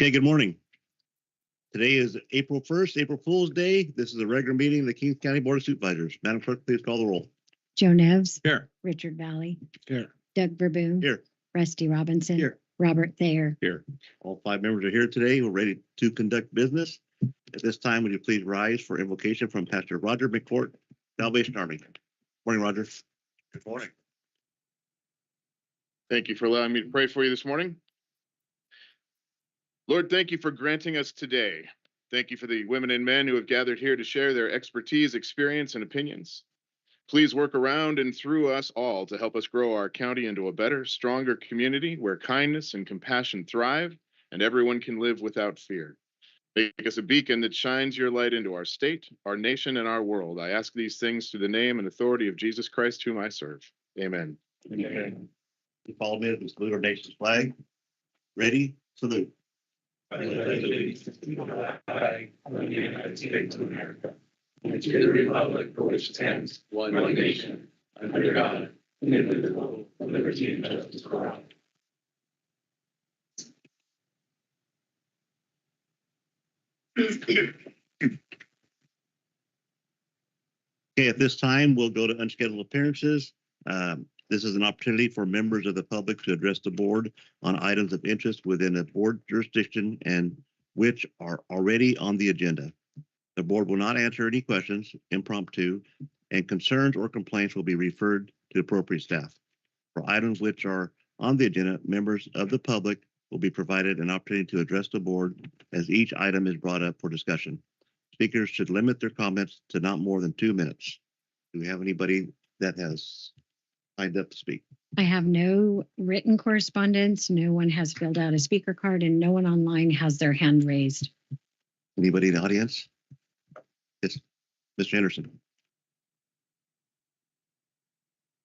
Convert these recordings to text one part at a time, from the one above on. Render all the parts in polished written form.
Okay, good morning. Today is April 1st, April Fool's Day. This is a regular meeting of the Kings County Board of Supervisors. Madam Clerk, please call the roll. Joe Nevs. Here. Richard Valley. Here. Doug Verboon. Here. Rusty Robinson. Here. Robert Thayer. Here. All five members are here today. We're ready to conduct business. At this time, would you please rise for invocation from Pastor Roger McCourt, Salvation Army. Morning, Roger. Good morning. Thank you for allowing me to pray for you this morning. Lord, thank you for granting us today. Thank you for the women and men who have gathered here to share their expertise, experience, and opinions. Please work around and through us all to help us grow our county into a better, stronger community where kindness and compassion thrive and everyone can live without fear. Make us a beacon that shines your light into our state, our nation, and our world. I ask these things through the name and authority of Jesus Christ, whom I serve. Amen. Amen. You follow me to salute our nation's flag. Ready? Salute. I pledge allegiance to the flag of the United States of America and to the republic for which it stands, one nation, under God, indivisible, with liberty and justice for all. Okay, at this time, we'll go to unscheduled appearances. This is an opportunity for members of the public to address the board on items of interest within the board jurisdiction and which are already on the agenda. The board will not answer any questions impromptu, and concerns or complaints will be referred to appropriate staff. For items which are on the agenda, members of the public will be provided an opportunity to address the board as each item is brought up for discussion. Speakers should limit their comments to not more than 2 minutes. Do we have anybody that has signed up to speak? I have no written correspondence. No one has filled out a speaker card and no one online has their hand raised. Anybody in the audience? Yes, Mr. Henderson.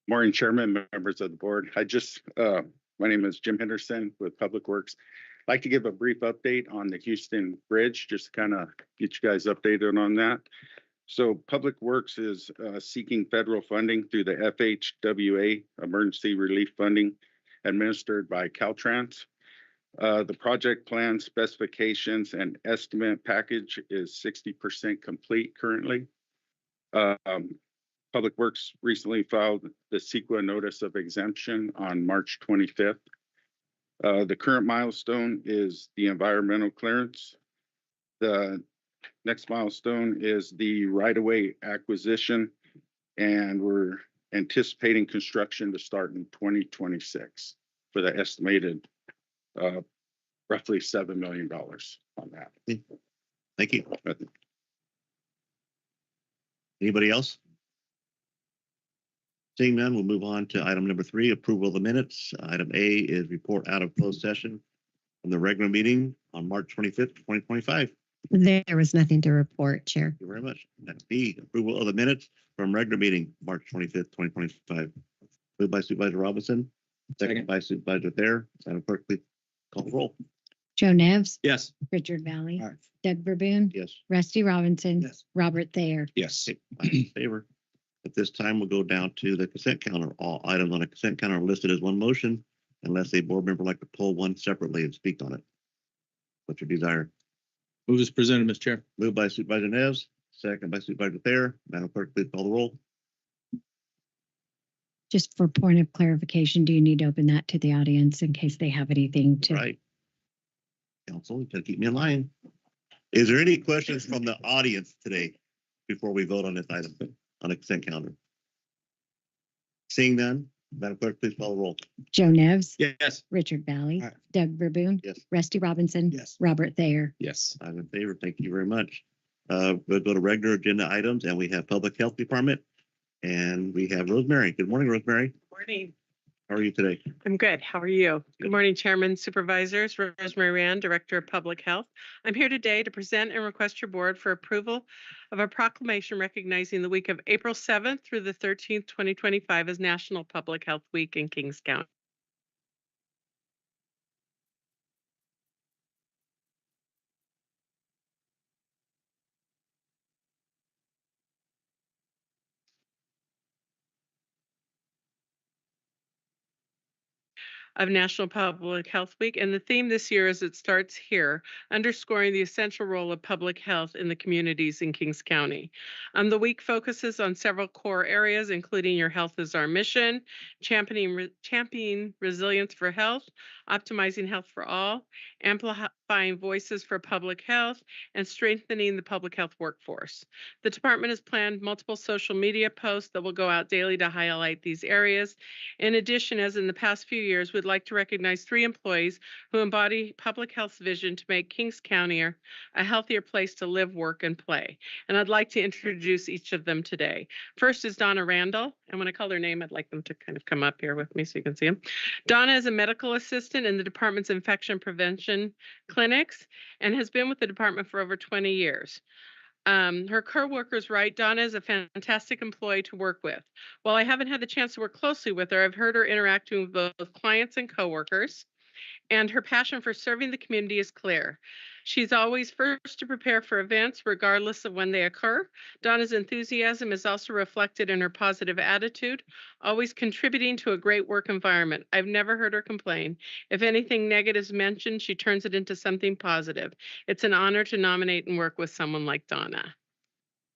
Morning, Chairman, members of the board. My name is Jim Henderson with Public Works. I'd like to give a brief update on the Houston Bridge, just to kind of get you guys updated on that. So Public Works is seeking federal funding through the FHWA Emergency Relief Funding administered by Caltrans. The project plan specifications and estimate package is 60% complete currently. Public Works recently filed the CEQA notice of exemption on March 25th. The current milestone is the environmental clearance. The next milestone is the right-of-way acquisition, and we're anticipating construction to start in 2026 for the estimated roughly $7 million on that. Thank you. Anybody else? Seeing none, we'll move on to item number 3, approval of the minutes. Item A is report out of closed session from the regular meeting on March 25th, 2025. There was nothing to report, Chair. Thank you very much. Next B, approval of the minutes from regular meeting, March 25th, 2025. Moved by Supervisor Robinson, second by Supervisor Thayer. Madam Clerk, please call the roll. Joe Nevs. Yes. Richard Valley. Aye. Doug Verboon. Yes. Rusty Robinson. Yes. Robert Thayer. Yes. In favor. At this time, we'll go down to the consent counter. All items on a consent counter are listed as one motion unless a board member would like to pull one separately and speak on it. What's your desire? Move as presented, Mr. Chair. Moved by Supervisor Neves, second by Supervisor Thayer. Madam Clerk, please call the roll. Just for point of clarification, do you need to open that to the audience in case they have anything to? Right. Council, you gotta keep me in line. Is there any questions from the audience today before we vote on this item on a consent calendar? Seeing none, Madam Clerk, please call the roll. Joe Nevs. Yes. Richard Valley. Aye. Doug Verboon. Yes. Rusty Robinson. Yes. Robert Thayer. Yes. I'm in favor. Thank you very much. We'll go to regular agenda items, and we have Public Health Department, and we have Rosemary. Good morning, Rosemary. Morning. How are you today? I'm good. How are you? Good. Good morning, Chairman, Supervisors. Rosemary Rand, Director of Public Health. I'm here today to present and request your board for approval of a proclamation recognizing the week of April 7th through the 13th, 2025 as National Public Health Week in Kings County. of National Public Health Week. And the theme this year is It Starts Here, underscoring the essential role of public health in the communities in Kings County. The week focuses on several core areas, including Your Health is Our Mission, championing resilience for health, optimizing health for all, amplifying voices for public health, and strengthening the public health workforce. The department has planned multiple social media posts that will go out daily to highlight these areas. In addition, as in the past few years, we'd like to recognize 3 employees who embody public health's vision to make Kings County a healthier place to live, work, and play. And I'd like to introduce each of them today. First is Donna Randall, and when I call their name, I'd like them to kind of come up here with me so you can see them. Donna is a medical assistant in the department's infection prevention clinics and has been with the department for over 20 years. Her co-workers write, Donna is a fantastic employee to work with. While I haven't had the chance to work closely with her, I've heard her interacting with both clients and coworkers, and her passion for serving the community is clear. She's always first to prepare for events, regardless of when they occur. Donna's enthusiasm is also reflected in her positive attitude, always contributing to a great work environment. I've never heard her complain. If anything negative is mentioned, she turns it into something positive. It's an honor to nominate and work with someone like Donna.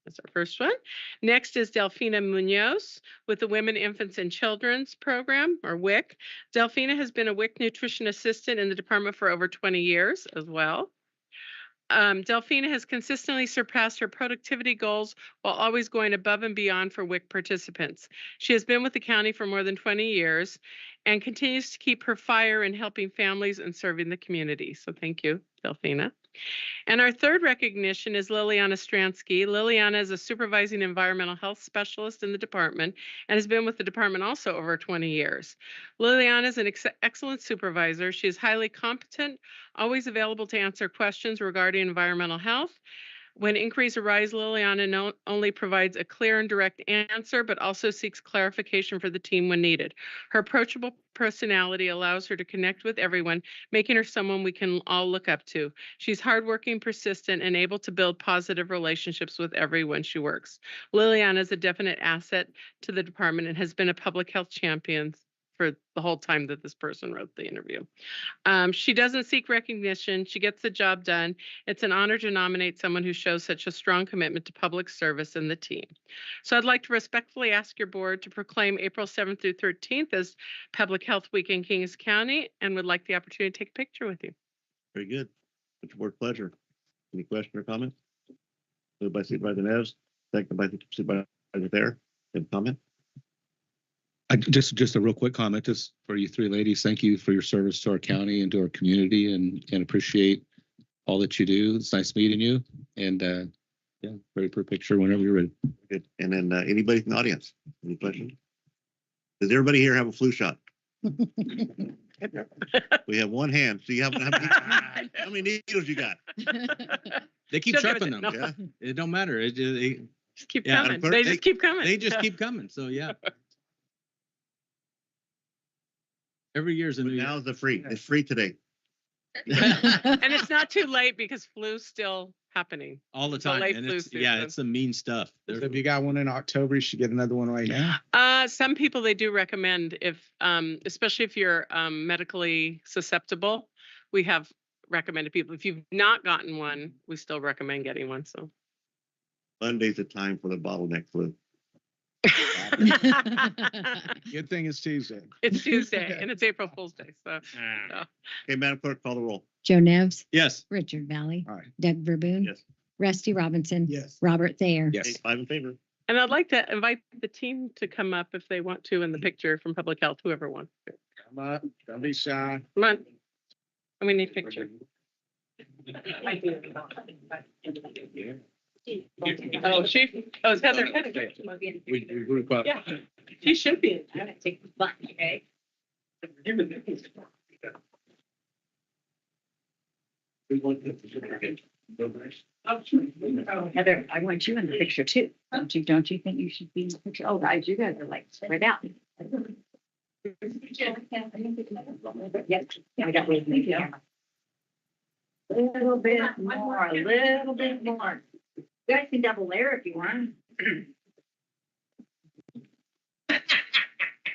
That's our first one. Next is Delfina Munoz with the Women, Infants, and Children's Program, or WIC. Delfina has been a WIC nutrition assistant in the department for over 20 years as well. Delfina has consistently surpassed her productivity goals while always going above and beyond for WIC participants. She has been with the county for more than 20 years and continues to keep her fire in helping families and serving the community. So thank you, Delfina. And our third recognition is Liliana Stransky. Liliana is a supervising environmental health specialist in the department and has been with the department also over 20 years. Liliana is an excellent supervisor. She is highly competent, always available to answer questions regarding environmental health. When inquiries arise, Liliana not only provides a clear and direct answer, but also seeks clarification for the team when needed. Her approachable personality allows her to connect with everyone, making her someone we can all look up to. She's hardworking, persistent, and able to build positive relationships with everyone she works. Liliana is a definite asset to the department and has been a public health champion for the whole time that this person wrote the interview. She doesn't seek recognition. She gets the job done. It's an honor to nominate someone who shows such a strong commitment to public service in the team. So I'd like to respectfully ask your board to proclaim April 7th through 13th as Public Health Week in Kings County, and would like the opportunity to take a picture with you. Very good. It's your board pleasure. Any question or comment? Moved by Supervisor Neves, second by Supervisor Thayer. Any comment? Just a real quick comment, just for you 3 ladies. Thank you for your service to our county and to our community, and appreciate all that you do. It's nice meeting you, and yeah, ready for a picture whenever you're ready. Good. And then anybody from the audience, any questions? Does everybody here have a flu shot? We have one hand. So you have how many needles you got? They keep shoving them. No. Yeah. It don't matter. Just keep Yeah, coming. They just keep coming. They just Yeah. keep coming. So yeah. Every year's a But new now year. it's free. It's free today. And it's not too late because flu's still happening. All the It's a time. late And flu it's, yeah, season. it's the mean stuff. So if you got one in October, you should get another one right now. Some people, they do recommend if, especially if you're medically susceptible, we have recommended people. If you've not gotten one, we still recommend getting one. So. Monday's the time for the bottleneck flu. Good thing it's Tuesday. It's Tuesday and it's April Fool's Day. So. Okay, Madam Clerk, call the roll. Joe Nevs, Yes. Richard Valley, All right. Doug Verboon, Yes. Rusty Robinson, Yes. Robert Thayer. Yes. 5 in favor. And I'd like to invite the team to come up if they want to in the picture from Public Health, whoever wants to. Come up. Don't be shy. Come on. We need a picture. Oh, it's Heather. We group up. Yeah, she should be. Heather, I want you in the picture too. Don't you think you should be in the picture? Oh, guys, you guys are like spread out. Yes, I got rid of the camera. A little bit more. You guys can double layer if you want.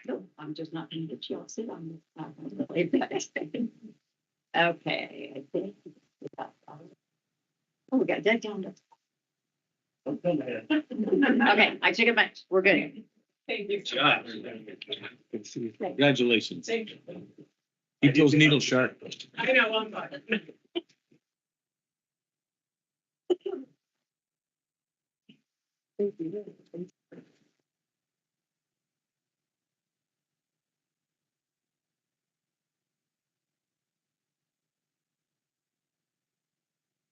No, I'm just not gonna get you all sit on this. Okay, I think. Oh, we got that down to. Okay, I took it back. We're good. Thank you. Congratulations. Thank you. Keep those needles sharp. I know, I'm fine.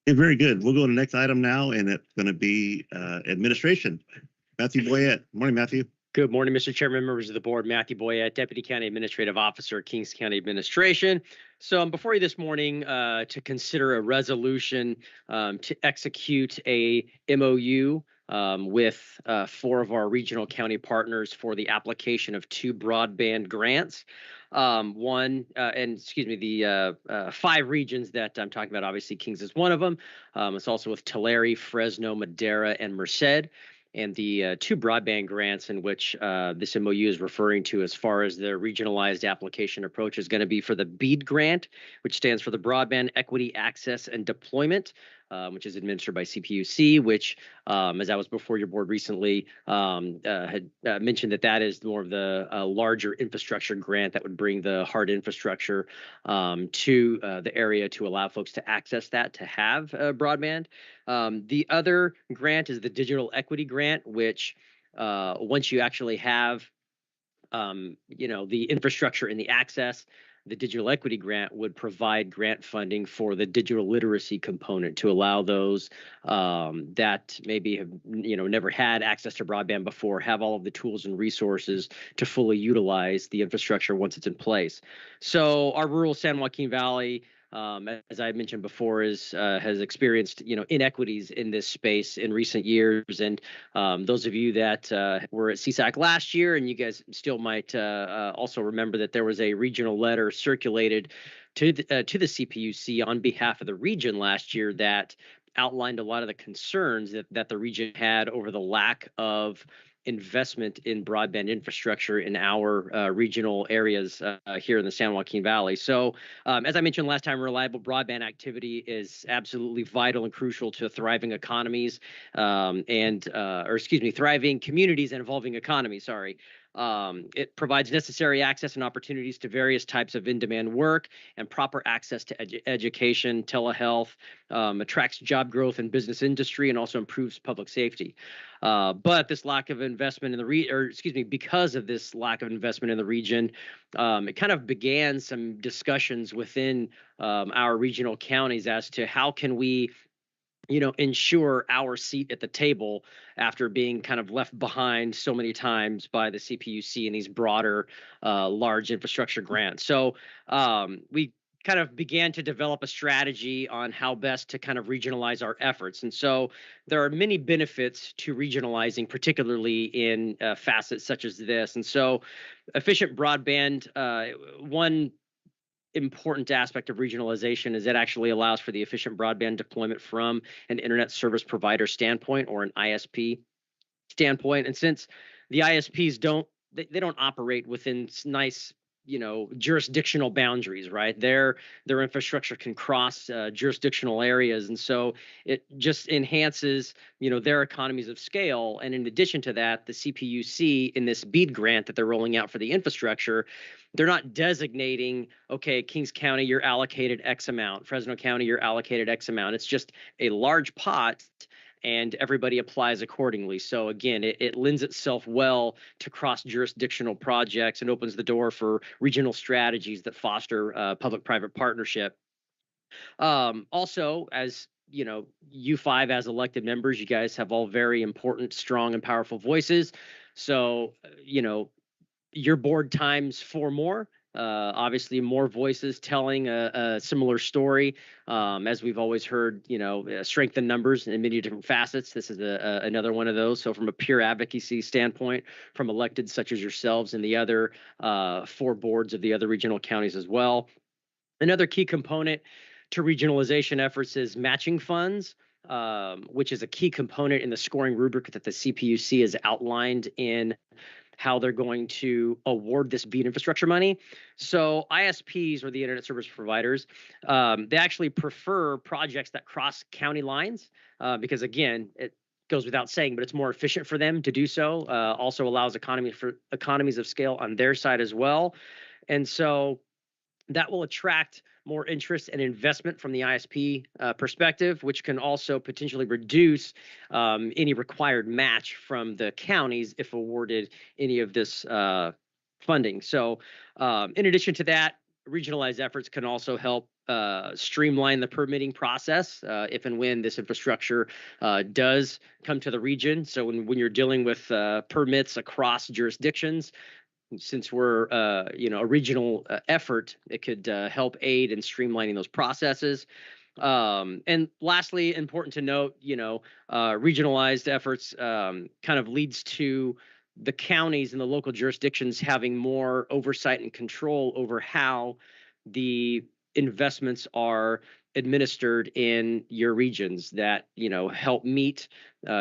Okay, very good. We'll go to the next item now, and it's going to be administration. Matthew Boyette. Morning, Matthew. Good morning, Mr. Chairman, members of the board. Matthew Boyette, Deputy County Administrative Officer, Kings County Administration. So I'm before you this morning to consider a resolution to execute a MOU with 4 of our regional county partners for the application of 2 broadband grants. The 5 regions that I'm talking about, obviously Kings is one of them. It's also with Tulare, Fresno, Madera, and Merced. And the 2 broadband grants in which this MOU is referring to as far as the regionalized application approach is going to be for the BEAD grant, which stands for the Broadband Equity Access and Deployment, which is administered by CPUC, which, as I was before your board recently, had mentioned that is more of the larger infrastructure grant that would bring the hard infrastructure to the area to allow folks to access that, to have broadband. The other grant is the Digital Equity Grant, which once you actually have, the infrastructure and the access, the Digital Equity Grant would provide grant funding for the digital literacy component to allow those that maybe have, never had access to broadband before, have all of the tools and resources to fully utilize the infrastructure once it's in place. So our rural San Joaquin Valley, as I mentioned before, has experienced inequities in this space in recent years, and those of you that were at CSAC last year, and you guys still might also remember that there was a regional letter circulated to the CPUC on behalf of the region last year that outlined a lot of the concerns that the region had over the lack of investment in broadband infrastructure in our regional areas here in the San Joaquin Valley. So as I mentioned last time, reliable broadband activity is absolutely vital and crucial to thriving economies thriving communities and evolving economies, It provides necessary access and opportunities to various types of in-demand work and proper access to education, telehealth, attracts job growth in business industry, and also improves public safety. But this lack of investment in the because of this lack of investment in the region, it kind of began some discussions within our regional counties as to how can we ensure our seat at the table after being kind of left behind so many times by the CPUC and these broader, large infrastructure grants. So we kind of began to develop a strategy on how best to kind of regionalize our efforts. And so there are many benefits to regionalizing, particularly in facets such as this. And so efficient broadband, one important aspect of regionalization is it actually allows for the efficient broadband deployment from an internet service provider standpoint or an ISP standpoint. And since the ISPs don't operate within nice jurisdictional boundaries, right? Their infrastructure can cross jurisdictional areas, and so it just enhances their economies of scale. And in addition to that, the CPUC in this BEAD grant that they're rolling out for the infrastructure, they're not designating, okay, Kings County, you're allocated X amount, Fresno County, you're allocated X amount. It's just a large pot, and everybody applies accordingly. So again, it lends itself well to cross-jurisdictional projects and opens the door for regional strategies that foster public-private partnership. Also, as you 5 as elected members, you guys have all very important, strong, and powerful voices. So, your board times 4 more. Obviously more voices telling a similar story. As we've always heard, strength in numbers in many different facets. This is another one of those. So from a pure advocacy standpoint, from electeds such as yourselves and the other 4 boards of the other regional counties as well. Another key component to regionalization efforts is matching funds, which is a key component in the scoring rubric that the CPUC has outlined in how they're going to award this BEAD infrastructure money. So ISPs, or the internet service providers, they actually prefer projects that cross county lines because, again, it goes without saying, but it's more efficient for them to do so. Also allows economies of scale on their side as well. And so that will attract more interest and investment from the ISP perspective, which can also potentially reduce any required match from the counties if awarded any of this funding. So in addition to that, regionalized efforts can also help streamline the permitting process if and when this infrastructure does come to the region. So when you're dealing with permits across jurisdictions, since we're a regional effort, it could help aid in streamlining those processes. And lastly, important to note, regionalized efforts kind of leads to the counties and the local jurisdictions having more oversight and control over how the investments are administered in your regions that help meet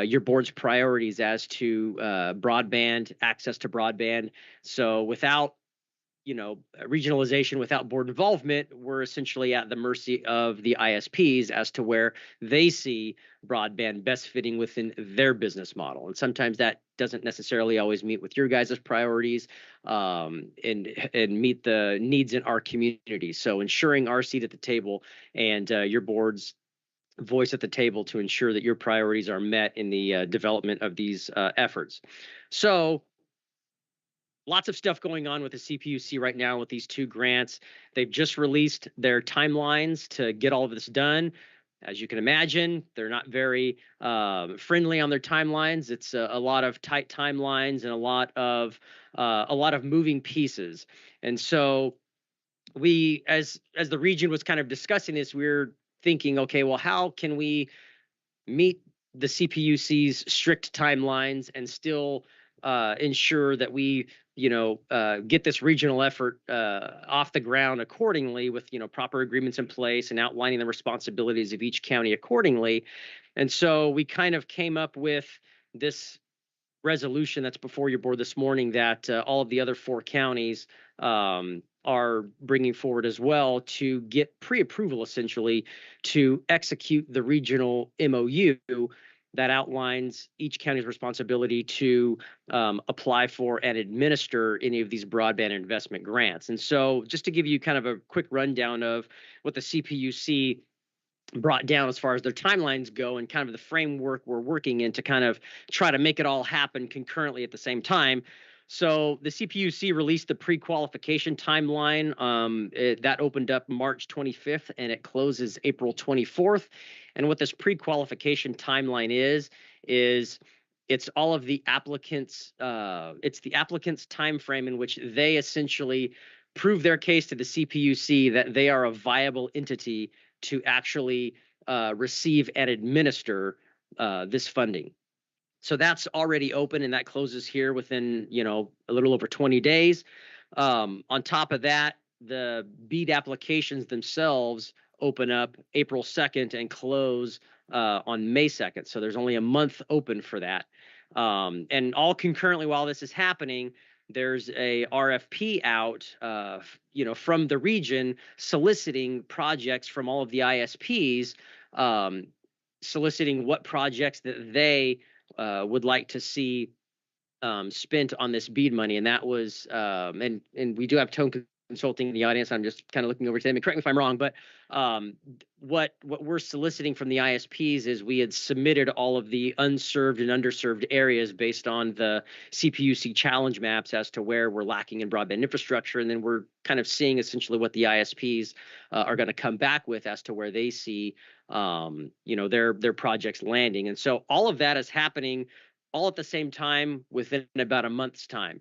your board's priorities as to broadband, access to broadband. So without regionalization, without board involvement, we're essentially at the mercy of the ISPs as to where they see broadband best fitting within their business model. And sometimes that doesn't necessarily always meet with your guys' priorities and meet the needs in our community. So ensuring our seat at the table and your board's voice at the table to ensure that your priorities are met in the development of these efforts. So lots of stuff going on with the CPUC right now with these two grants. They've just released their timelines to get all of this done. As you can imagine, they're not very friendly on their timelines. It's a lot of tight timelines and a lot of moving pieces. And so we, as the region was kind of discussing this, we were thinking, okay, well, how can we meet the CPUC's strict timelines and still ensure that we get this regional effort off the ground accordingly with proper agreements in place and outlining the responsibilities of each county accordingly. And so we kind of came up with this resolution that's before your board this morning that all of the other 4 counties are bringing forward as well to get pre-approval essentially to execute the regional MOU that outlines each county's responsibility to apply for and administer any of these broadband investment grants. And so just to give you kind of a quick rundown of what the CPUC brought down as far as their timelines go and kind of the framework we're working in to kind of try to make it all happen concurrently at the same time. So the CPUC released the pre-qualification timeline. That opened up March 25th and it closes April 24th. And what this pre-qualification timeline is it's all of the applicants. It's the applicants' time frame in which they essentially prove their case to the CPUC that they are a viable entity to actually receive and administer this funding. So that's already open and that closes here within, a little over 20 days. On top of that, the BEAD applications themselves open up April 2nd and close on May 2nd. So there's only a month open for that. And all concurrently while this is happening, there's a RFP out, from the region soliciting projects from all of the ISPs, soliciting what projects that they would like to see spent on this BEAD money. And that was, and we do have Tone Consulting in the audience. I'm just kind of looking over to them and correct me if I'm wrong, but what we're soliciting from the ISPs is we had submitted all of the unserved and underserved areas based on the CPUC challenge maps as to where we're lacking in broadband infrastructure. And then we're kind of seeing essentially what the ISPs are going to come back with as to where they see, their projects landing. And so all of that is happening all at the same time within about a month's time.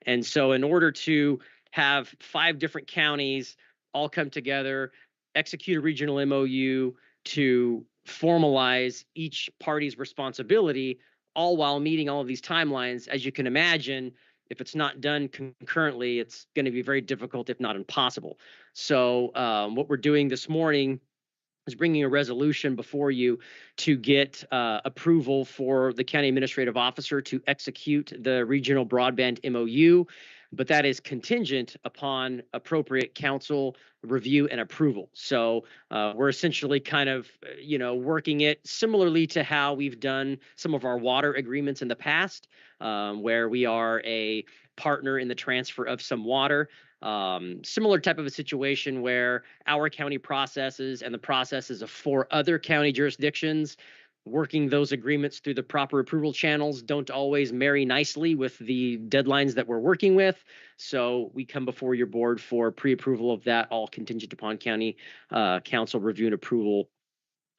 And so in order to have 5 different counties all come together, execute a regional MOU to formalize each party's responsibility, all while meeting all of these timelines. As you can imagine, if it's not done concurrently, it's going to be very difficult, if not impossible. So what we're doing this morning is bringing a resolution before you to get approval for the county administrative officer to execute the regional broadband MOU, but that is contingent upon appropriate council review and approval. So we're essentially kind of, working it similarly to how we've done some of our water agreements in the past, where we are a partner in the transfer of some water. Similar type of a situation where our county processes and the processes of 4 other county jurisdictions, working those agreements through the proper approval channels, don't always marry nicely with the deadlines that we're working with. So we come before your board for pre-approval of that, all contingent upon county council review and approval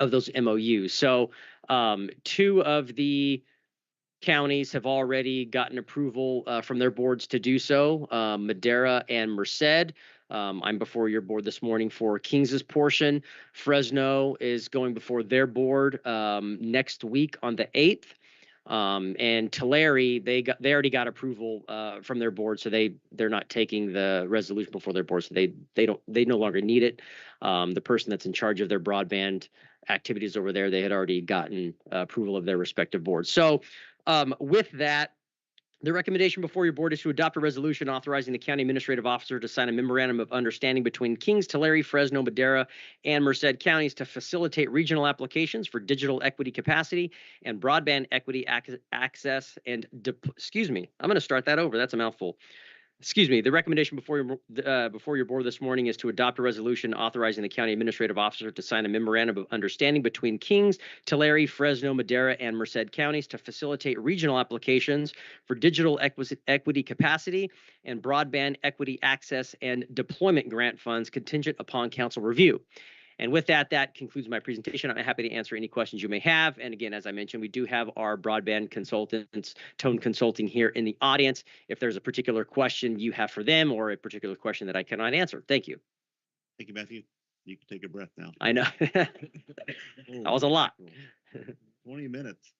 of those MOUs. So 2 of the counties have already gotten approval from their boards to do so, Madera and Merced. I'm before your board this morning for Kings's portion. Fresno is going before their board next week on the 8th. And Tulare, they already got approval from their board, so they're not taking the resolution before their board, so they no longer need it. The person that's in charge of their broadband activities over there, they had already gotten approval of their respective boards. So with that, the recommendation before your board is to adopt a resolution authorizing the county administrative officer to sign a memorandum of understanding between Kings, Tulare, Fresno, Madera, and Merced counties to facilitate regional applications for digital equity capacity and broadband equity access and excuse me, I'm going to start that over. That's a mouthful. Excuse me, the recommendation before your board this morning is to adopt a resolution authorizing the county administrative officer to sign a memorandum of understanding between Kings, Tulare, Fresno, Madera, and Merced counties to facilitate regional applications for digital equity capacity and broadband equity access and deployment grant funds contingent upon council review. And with that, that concludes my presentation. I'm happy to answer any questions you may have. And again, as I mentioned, we do have our broadband consultants, Tone Consulting, here in the audience. If there's a particular question you have for them or a particular question that I cannot answer, thank you. Thank you, Matthew. You can take a breath now. I know. That was a lot. 20 minutes.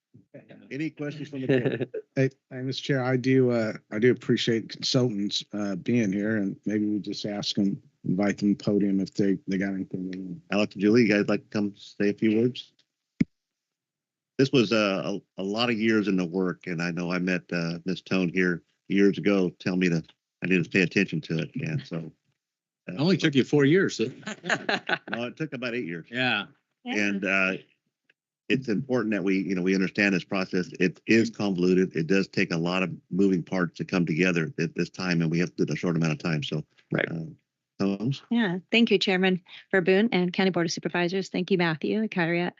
Any questions from the board? Hey, Mr. Chair, I do appreciate consultants being here, and maybe we just ask them, invite them to the podium if they got anything. Alex and Julie, you guys like to come say a few words? This was a lot of years in the work, and I know I met Ms. Tone here years ago, tell me I need to pay attention to it, and so. It only took you 4 years. No, it took about 8 years. Yeah. And it's important that we understand this process. It is convoluted. It does take a lot of moving parts to come together at this time, and we have to do it a short amount of time. So, right. Holmes? Yeah, thank you, Chairman Verboon and County Board of Supervisors. Thank you, Matthew and Kyria.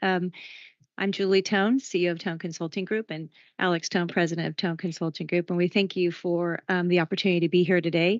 I'm Julie Tone, CEO of Tone Consulting Group, and Alex Tone, President of Tone Consulting Group. And we thank you for the opportunity to be here today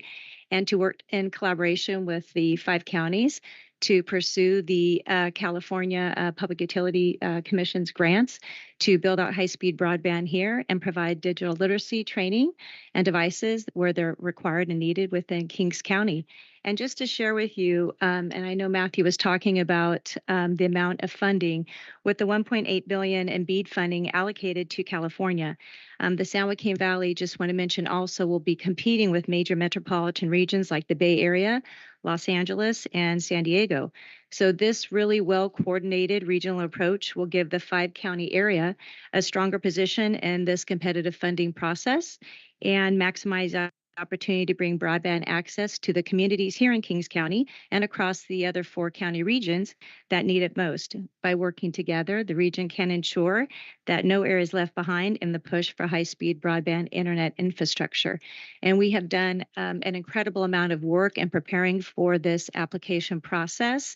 and to work in collaboration with the 5 counties to pursue the California Public Utility Commission's grants to build out high-speed broadband here and provide digital literacy training and devices where they're required and needed within Kings County. And just to share with you, and I know Matthew was talking about the amount of funding with the $1.8 billion in BEAD funding allocated to California. The San Joaquin Valley, just want to mention, also will be competing with major metropolitan regions like the Bay Area, Los Angeles, and San Diego. So this really well-coordinated regional approach will give the 5-county area a stronger position in this competitive funding process and maximize opportunity to bring broadband access to the communities here in Kings County and across the other 4 county regions that need it most. By working together, the region can ensure that no area is left behind in the push for high-speed broadband internet infrastructure. And we have done an incredible amount of work in preparing for this application process,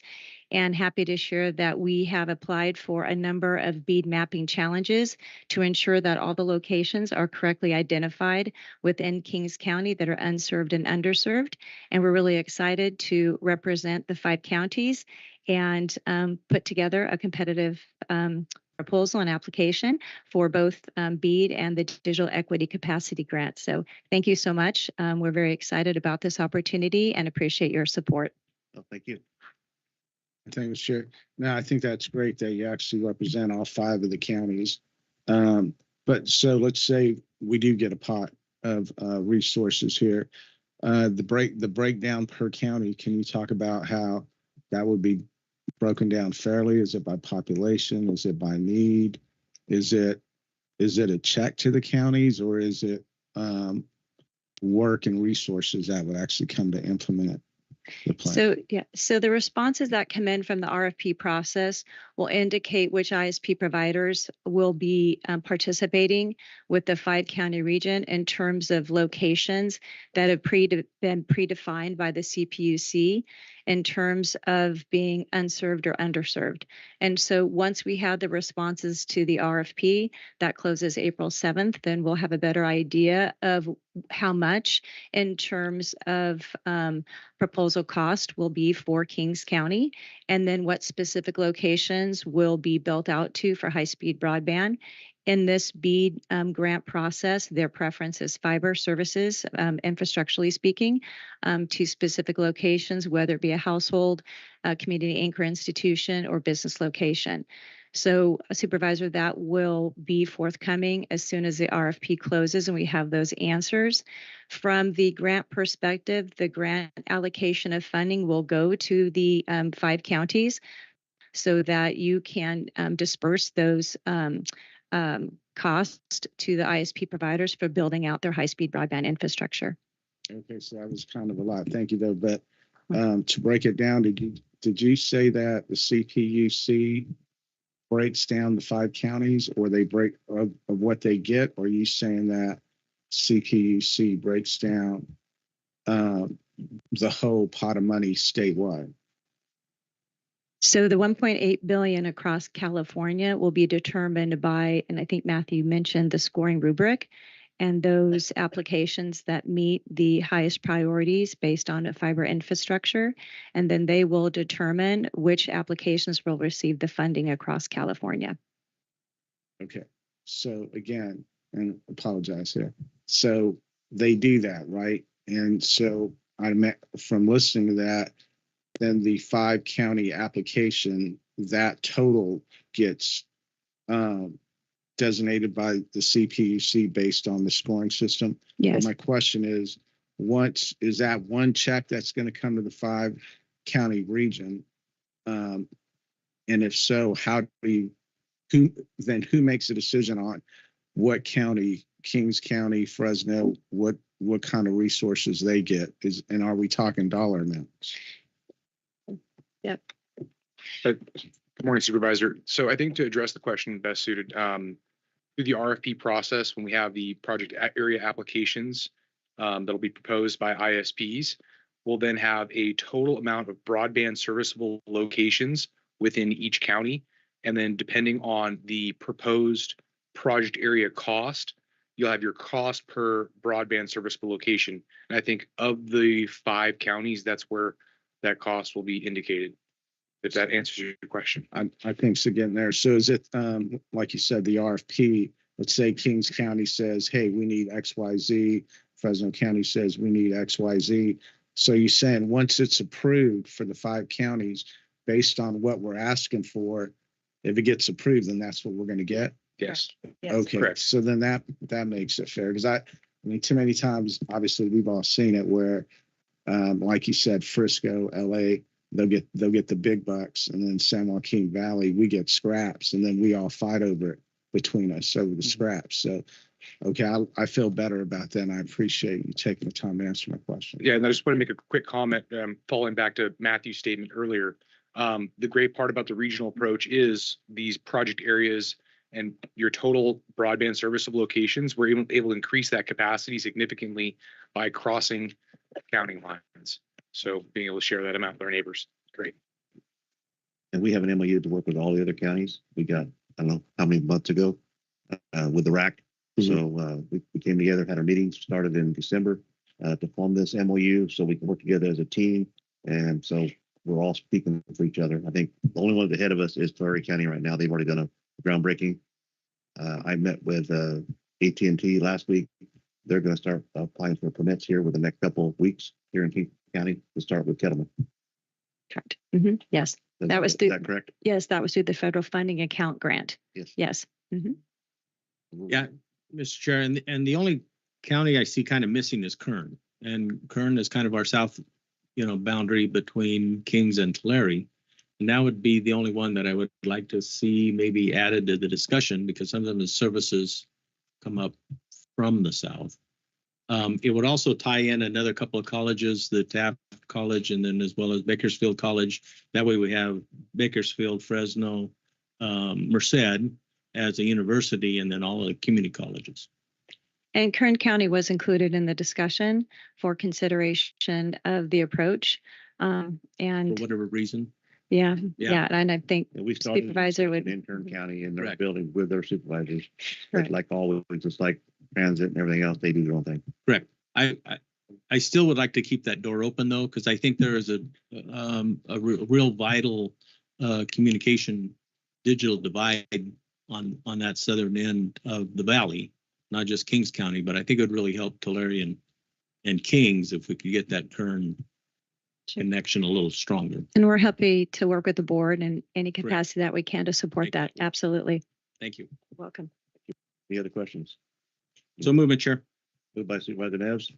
and happy to share that we have applied for a number of BEAD mapping challenges to ensure that all the locations are correctly identified within Kings County that are unserved and underserved. And we're really excited to represent the 5 counties and put together a competitive proposal and application for both BEAD and the Digital Equity Capacity Grant. So thank you so much. We're very excited about this opportunity and appreciate your support. Oh, thank you. Thank you, Chair. No, I think that's great that you actually represent all 5 of the counties. But so let's say we do get a pot of resources here. The breakdown per county, can you talk about how that would be broken down fairly? Is it by population? Is it by need? Is it a check to the counties, or is it work and resources that would actually come to implement the plan? So the responses that come in from the RFP process will indicate which ISP providers will be participating with the 5-county region in terms of locations that have been predefined by the CPUC in terms of being unserved or underserved. And so once we have the responses to the RFP, that closes April 7th, then we'll have a better idea of how much in terms of proposal cost will be for Kings County, and then what specific locations will be built out to for high-speed broadband. In this BEAD grant process, their preference is fiber services, infrastructurally speaking, to specific locations, whether it be a household, a community anchor institution, or business location. So, Supervisor, that will be forthcoming as soon as the RFP closes and we have those answers. From the grant perspective, the grant allocation of funding will go to the 5 counties so that you can disperse those costs to the ISP providers for building out their high-speed broadband infrastructure. Okay, so that was kind of a lot. Thank you, though. But to break it down, did you say that the CPUC breaks down the 5 counties, or they break of what they get? Or are you saying that CPUC breaks down the whole pot of money statewide? So the 1.8 billion across California will be determined by, and I think Matthew mentioned the scoring rubric, and those applications that meet the highest priorities based on a fiber infrastructure, and then they will determine which applications will receive the funding across California. Okay, so again, and apologize here. So they do that, right? And so I met from listening to that, then the 5-county application, that total gets designated by the CPUC based on the scoring system. Yes. But my question is that one check that's going to come to the 5-county region? And if so, who makes a decision on what county, Kings County, Fresno, what kind of resources they get? And are we talking dollar amounts? Yep. Good morning, Supervisor. So I think to address the question best suited, through the RFP process, when we have the project area applications that'll be proposed by ISPs, we'll then have a total amount of broadband serviceable locations within each county. And then depending on the proposed project area cost, you'll have your cost per broadband serviceable location. And I think of the 5 counties, that's where that cost will be indicated, if that answers your question. I think so, getting there. So is it, like you said, the RFP, let's say Kings County says, hey, we need XYZ. Fresno County says we need XYZ. So you're saying once it's approved for the 5 counties, based on what we're asking for, if it gets approved, then that's what we're going to get? Yes. Okay, correct. So then that makes it fair, because I mean, too many times, obviously, we've all seen it where, like you said, Frisco, LA, they'll get the big bucks, and then San Joaquin Valley, we get scraps, and then we all fight over it between us over the scraps. So, okay, I feel better about that, and I appreciate you taking the time to answer my question. Yeah, and I just want to make a quick comment, following back to Matthew's statement earlier. The great part about the regional approach is these project areas and your total broadband serviceable locations, we're able to increase that capacity significantly by crossing county lines. So being able to share that amount with our neighbors, great. And we have an MOU to work with all the other counties. We got, I don't know how many months ago with the RAC. So we came together, had our meetings started in December to form this MOU so we can work together as a team. And so we're all speaking for each other. I think the only one ahead of us is Tulare County right now. They've already done a groundbreaking. I met with AT&T last week. They're going to start applying for permits here with the next couple of weeks here in King County to start with Kettleman. Correct. Yes. That was through, is that correct? Yes, that was through the federal funding account grant. Yes. Yeah, Mr. Chair, and the only county I see kind of missing is Kern, and Kern is kind of our south, boundary between Kings and Tulare. And that would be the only one that I would like to see maybe added to the discussion, because sometimes the services come up from the south. It would also tie in another couple of colleges, the Taft College, and then as well as Bakersfield College. That way we have Bakersfield, Fresno, Merced as a university, and then all the community colleges. And Kern County was included in the discussion for consideration of the approach. For And whatever reason. yeah, Yeah. yeah, and I think And we started supervisor would, in Kern County in their Correct. building with their supervisors. But Correct. like always, just like transit and everything else, they do their own thing. Correct. I still would like to keep that door open though, because I think there is a real vital communication digital divide on that southern end of the valley, not just Kings County, but I think it would really help Tulare and Kings if we could get that Kern Sure. connection a little stronger. and we're happy to work with the board in any capacity that we can to support that. Absolutely. Thank you. Welcome. Any other questions? So movement, Chair. Moved by Supervisor Neves,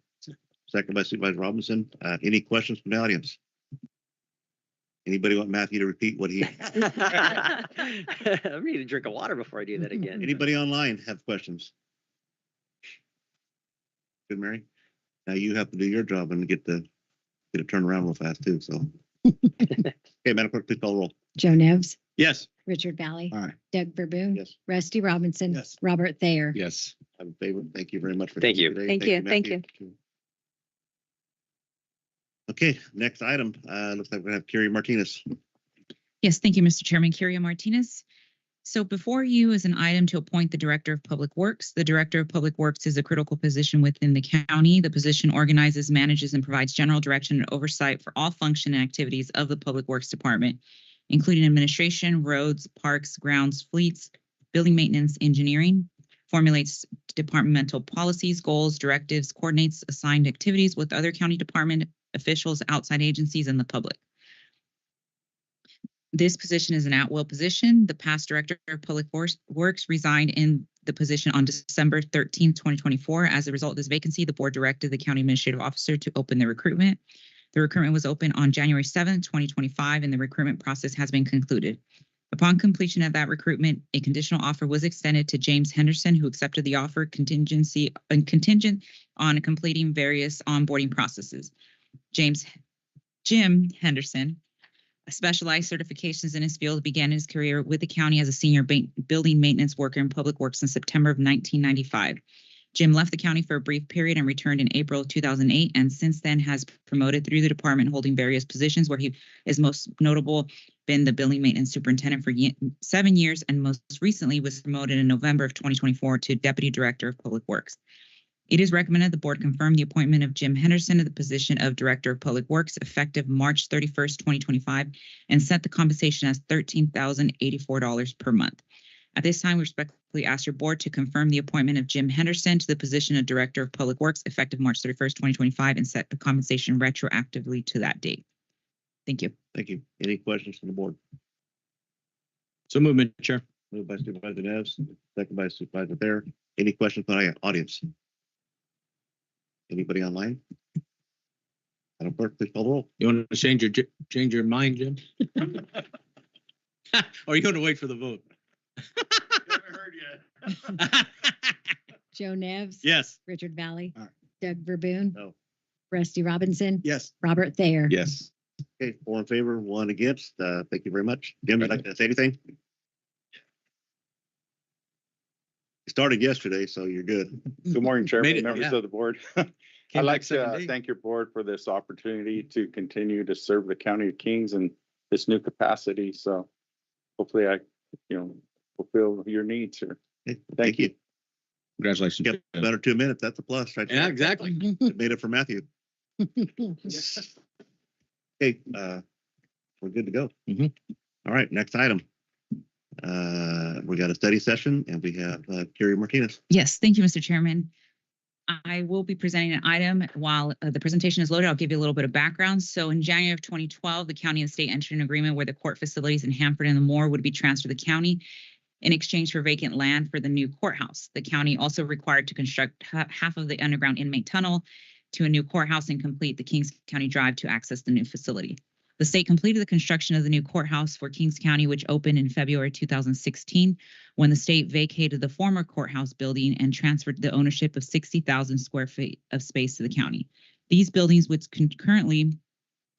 second by Supervisor Robinson. Any questions from the audience? Anybody want Matthew to repeat what he, I need a drink of water before I do that again. anybody online have questions? Good, Mary. Now you have to do your job and get it turned around real fast too, so. Okay, Madam Clerk, please call the roll. Joe Nevs, Yes. Richard Valley, Aye. Doug Verboon, Yes. Rusty Robinson, Yes. Robert Thayer. Yes. I'm in favor. Thank you very much for. Thank coming you. today. Thank you. Thank Matthew. Okay, next item. Looks like we're gonna have Carrie Martinez. Yes, thank you, Mr. Chairman. Curia Martinez. So before you is an item to appoint the Director of Public Works. The Director of Public Works is a critical position within the county. The position organizes, manages, and provides general direction and oversight for all function and activities of the Public Works Department, including administration, roads, parks, grounds, fleets, building maintenance, engineering, formulates departmental policies, goals, directives, coordinates assigned activities with other county department officials, outside agencies, and the public. This position is an at-will position. The past Director of Public Works resigned in the position on December 13th, 2024. As a result of this vacancy, the board directed the county administrative officer to open the recruitment. The recruitment was open on January 7th, 2025, and the recruitment process has been concluded. Upon completion of that recruitment, a conditional offer was extended to James Henderson, who accepted the offer contingent on completing various onboarding processes. Jim Henderson, specialized certifications in his field, began his career with the county as a senior building maintenance worker in public works in September of 1995. Jim left the county for a brief period and returned in April of 2008, and since then has promoted through the department, holding various positions, where he is most notable been the building maintenance superintendent for 7 years, and most recently was promoted in November of 2024 to Deputy Director of Public Works. It is recommended the board confirm the appointment of Jim Henderson to the position of Director of Public Works effective March 31st, 2025, and set the compensation as $13,084 per month. At this time, we respectfully ask your board to confirm the appointment of Jim Henderson to the position of Director of Public Works effective March 31st, 2025, and set the compensation retroactively to that date. Thank you. Thank you. Any questions from the board? So movement, Chair. Moved by Supervisor Neves, second by Supervisor Thayer. Any questions from the audience? Anybody online? Madam Clerk, please call the roll. You want to change your mind, Jim? Or are you going to wait for the vote? Haven't heard yet. Joe Nevs. Yes. Richard Valley, Aye. Doug Verboon, No. Rusty Robinson, Yes. Robert Thayer. Yes. Okay, 4 in favor, 1 against. Thank you very much. Jim, you'd like to say anything? You started yesterday, so you're good. Good morning, Chairman, Made it, members yeah. of the board. Came I'd like back second to day. thank your board for this opportunity to continue to serve the County of Kings in this new capacity. So hopefully I, fulfill your needs here. Okay, Thank you. Congratulations. Yep, Jim. better 2 minutes. That's a plus, right? Yeah, exactly. It made it for Matthew. Okay, we're good to go. Mhm. All right, next item. We got a study session and we have Carrie Martinez. Yes, thank you, Mr. Chairman. I will be presenting an item. While the presentation is loaded, I'll give you a little bit of background. So in January of 2012, the county and state entered an agreement where the court facilities in Hanford and the Moore would be transferred to the county in exchange for vacant land for the new courthouse. The county also required to construct half of the underground inmate tunnel to a new courthouse and complete the Kings County Drive to access the new facility. The state completed the construction of the new courthouse for Kings County, which opened in February 2016, when the state vacated the former courthouse building and transferred the ownership of 60,000 square feet of space to the county. These buildings, which currently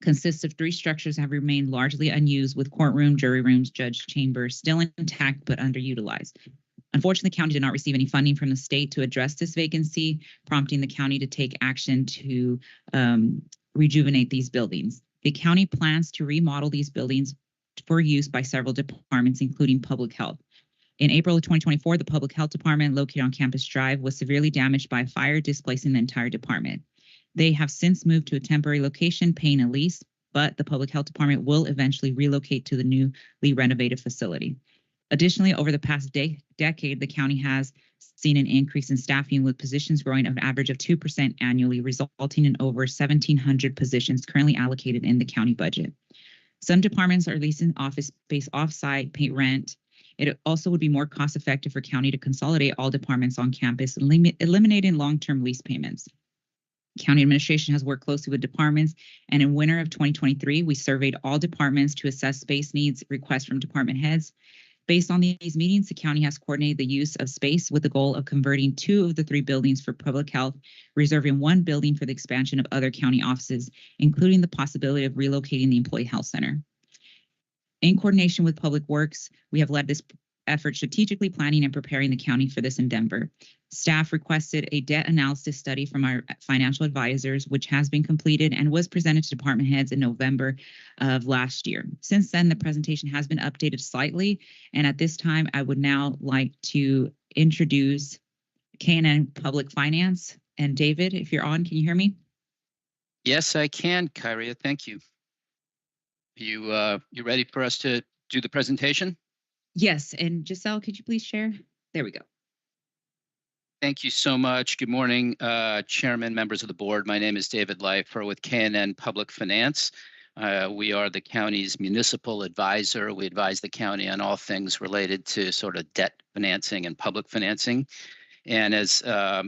consist of 3 structures, have remained largely unused, with courtroom, jury rooms, judge chambers still intact but underutilized. Unfortunately, the county did not receive any funding from the state to address this vacancy, prompting the county to take action to rejuvenate these buildings. The county plans to remodel these buildings for use by several departments, including public health. In April of 2024, the public health department located on Campus Drive was severely damaged by a fire, displacing the entire department. They have since moved to a temporary location, paying a lease, but the public health department will eventually relocate to the newly renovated facility. Additionally, over the past decade, the county has seen an increase in staffing, with positions growing at an average of 2% annually, resulting in over 1,700 positions currently allocated in the county budget. Some departments are leasing office space off-site, pay rent. It also would be more cost-effective for county to consolidate all departments on campus, eliminating long-term lease payments. County administration has worked closely with departments, and in winter of 2023, we surveyed all departments to assess space needs, requests from department heads. Based on these meetings, the county has coordinated the use of space with the goal of converting 2 of the 3 buildings for public health, reserving 1 building for the expansion of other county offices, including the possibility of relocating the Employee Health Center. In coordination with Public Works, we have led this effort, strategically planning and preparing the county for this endeavor. Staff requested a debt analysis study from our financial advisors, which has been completed and was presented to department heads in November of last year. Since then, the presentation has been updated slightly, and at this time, I would now like to introduce K&N Public Finance. And David, if you're on, can you hear me? Yes, I can, Kyria. Thank you. You ready for us to do the presentation? Yes, and Giselle, could you please share? There we go. Thank you so much. Good morning, Chairman, members of the board. My name is David Leifer with K&N Public Finance. We are the county's municipal advisor. We advise the county on all things related to sort of debt financing and public financing. And as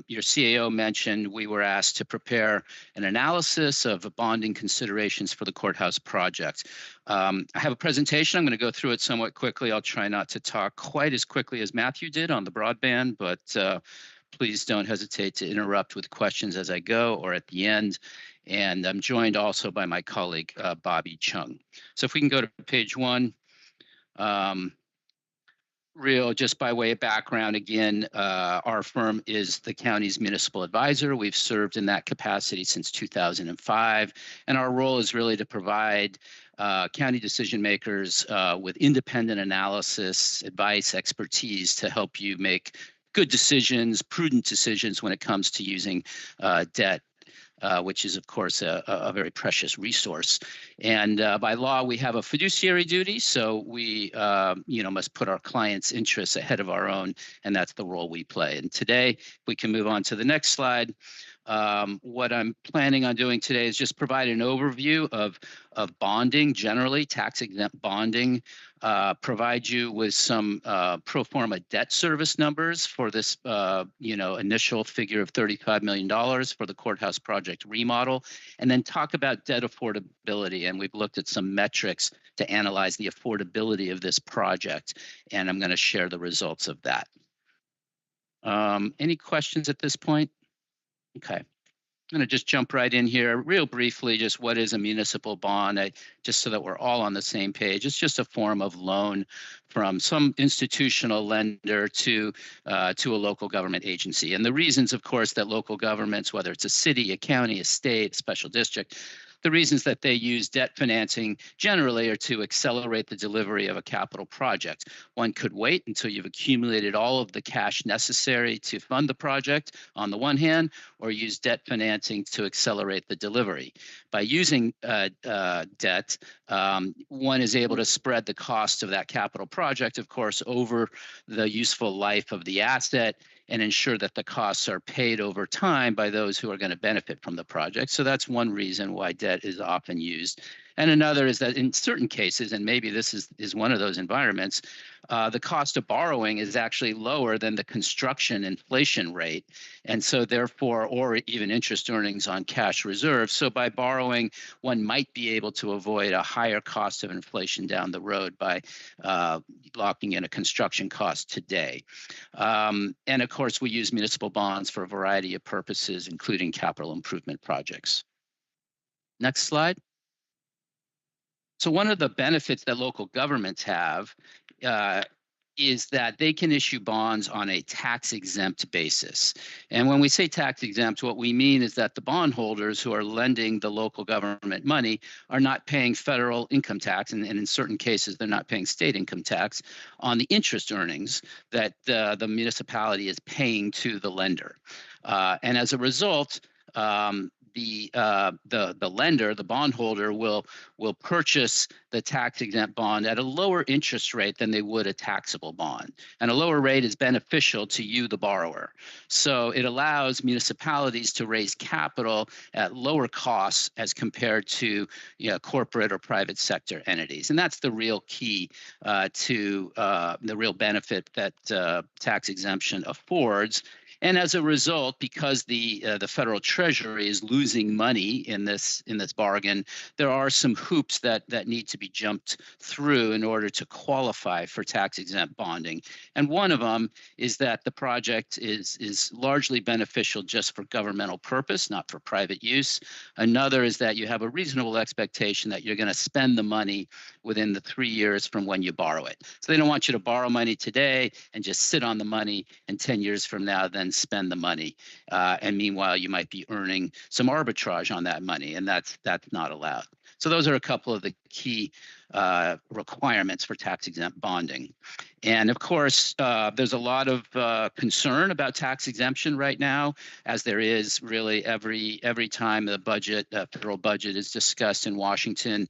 your CAO mentioned, we were asked to prepare an analysis of bonding considerations for the courthouse project. I have a presentation. I'm going to go through it somewhat quickly. I'll try not to talk quite as quickly as Matthew did on the broadband, but please don't hesitate to interrupt with questions as I go or at the end. And I'm joined also by my colleague, Bobby Chung. So if we can go to page 1. Just by way of background, again, our firm is the county's municipal advisor. We've served in that capacity since 2005, and our role is really to provide county decision makers with independent analysis, advice, expertise to help you make good decisions, prudent decisions when it comes to using debt. Which is, of course, a very precious resource. And by law, we have a fiduciary duty, so we, must put our clients' interests ahead of our own, and that's the role we play. And today, we can move on to the next slide. What I'm planning on doing today is just provide an overview of bonding, generally tax-exempt bonding, provide you with some pro forma debt service numbers for this, initial figure of $35 million for the courthouse project remodel, and then talk about debt affordability. And we've looked at some metrics to analyze the affordability of this project, and I'm going to share the results of that. Any questions at this point? Okay, I'm going to just jump right in here real briefly. Just what is a municipal bond? Just so that we're all on the same page. It's just a form of loan from some institutional lender to a local government agency. And the reasons, of course, that local governments, whether it's a city, a county, a state, a special district, the reasons that they use debt financing generally are to accelerate the delivery of a capital project. One could wait until you've accumulated all of the cash necessary to fund the project on the one hand, or use debt financing to accelerate the delivery. By using debt, one is able to spread the cost of that capital project, of course, over the useful life of the asset, and ensure that the costs are paid over time by those who are going to benefit from the project. So that's one reason why debt is often used. And another is that in certain cases, and maybe this is one of those environments, the cost of borrowing is actually lower than the construction inflation rate. And so therefore, or even interest earnings on cash reserves. So by borrowing, one might be able to avoid a higher cost of inflation down the road by locking in a construction cost today. And of course, we use municipal bonds for a variety of purposes, including capital improvement projects. Next slide. So one of the benefits that local governments have is that they can issue bonds on a tax-exempt basis. And when we say tax-exempt, what we mean is that the bondholders who are lending the local government money are not paying federal income tax, and in certain cases, they're not paying state income tax on the interest earnings that the municipality is paying to the lender. And as a result, the lender, the bondholder, will purchase the tax-exempt bond at a lower interest rate than they would a taxable bond. And a lower rate is beneficial to you, the borrower. So it allows municipalities to raise capital at lower costs as compared to corporate or private sector entities. And that's the real key to the real benefit that tax exemption affords. And as a result, because the federal treasury is losing money in this bargain, there are some hoops that need to be jumped through in order to qualify for tax-exempt bonding. And one of them is that the project is largely beneficial just for governmental purpose, not for private use. Another is that you have a reasonable expectation that you're going to spend the money within the 3 years from when you borrow it. So they don't want you to borrow money today and just sit on the money, and 10 years from now then spend the money. And meanwhile, you might be earning some arbitrage on that money, and that's not allowed. So those are a couple of the key requirements for tax-exempt bonding. And of course, there's a lot of concern about tax exemption right now, as there is really every time the budget, federal budget is discussed in Washington.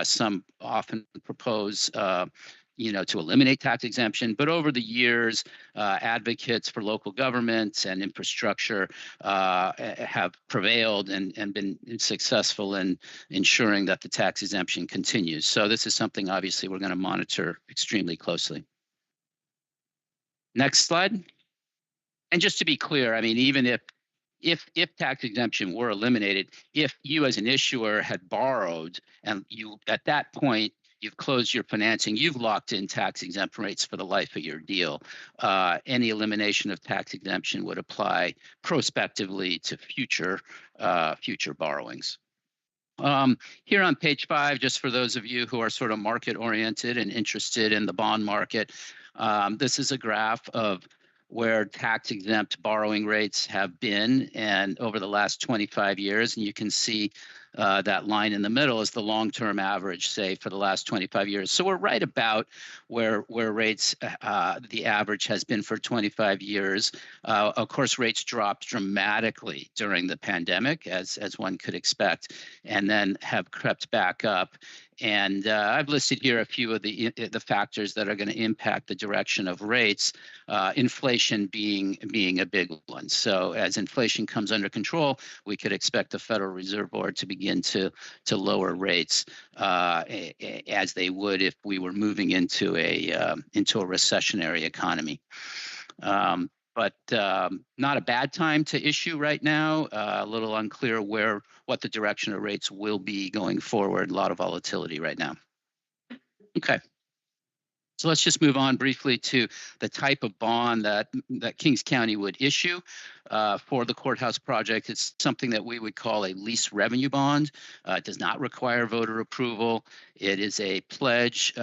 Some often propose to eliminate tax exemption. But over the years, advocates for local governments and infrastructure have prevailed and been successful in ensuring that the tax exemption continues. So this is something obviously we're going to monitor extremely closely. Next slide. And just to be clear, I mean, even if tax exemption were eliminated, if you as an issuer had borrowed and you at that point you've closed your financing, you've locked in tax exempt rates for the life of your deal. Any elimination of tax exemption would apply prospectively to future borrowings. Here on page 5, just for those of you who are sort of market oriented and interested in the bond market, this is a graph of where tax exempt borrowing rates have been and over the last 25 years. And you can see that line in the middle is the long-term average, say, for the last 25 years. So we're right about where rates, the average has been for 25 years. Of course, rates dropped dramatically during the pandemic, as one could expect, and then have crept back up. And I've listed here a few of the factors that are going to impact the direction of rates, inflation being a big one. So as inflation comes under control, we could expect the Federal Reserve Board to begin to lower rates as they would if we were moving into a recessionary economy. But not a bad time to issue right now. A little unclear what the direction of rates will be going forward. A lot of volatility right now. Okay. So let's just move on briefly to the type of bond that Kings County would issue for the courthouse project. It's something that we would call a lease revenue bond. It does not require voter approval. It is a pledge or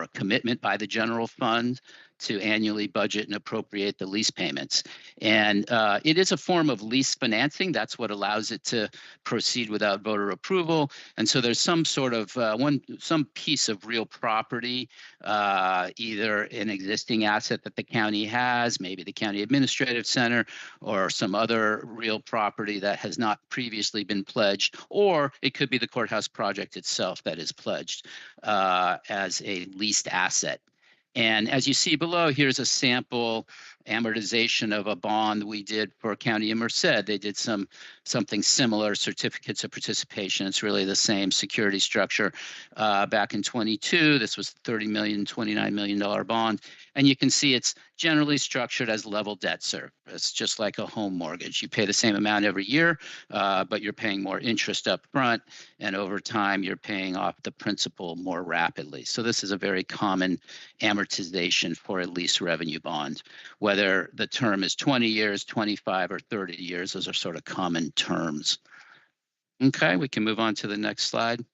a commitment by the general fund to annually budget and appropriate the lease payments. And it is a form of lease financing. That's what allows it to proceed without voter approval. And so there's some sort of some piece of real property, either an existing asset that the county has, maybe the county administrative center, or some other real property that has not previously been pledged, or it could be the courthouse project itself that is pledged as a leased asset. And as you see below, here's a sample amortization of a bond we did for County of Merced. They did something similar, certificates of participation. It's really the same security structure. Back in 22, this was $30 million, $29 million bond. And you can see it's generally structured as level debt service, just like a home mortgage. You pay the same amount every year, but you're paying more interest up front, and over time you're paying off the principal more rapidly. So this is a very common amortization for a lease revenue bond. Whether the term is 20 years, 25, or 30 years, those are sort of common terms. Okay, we can move on to the next slide.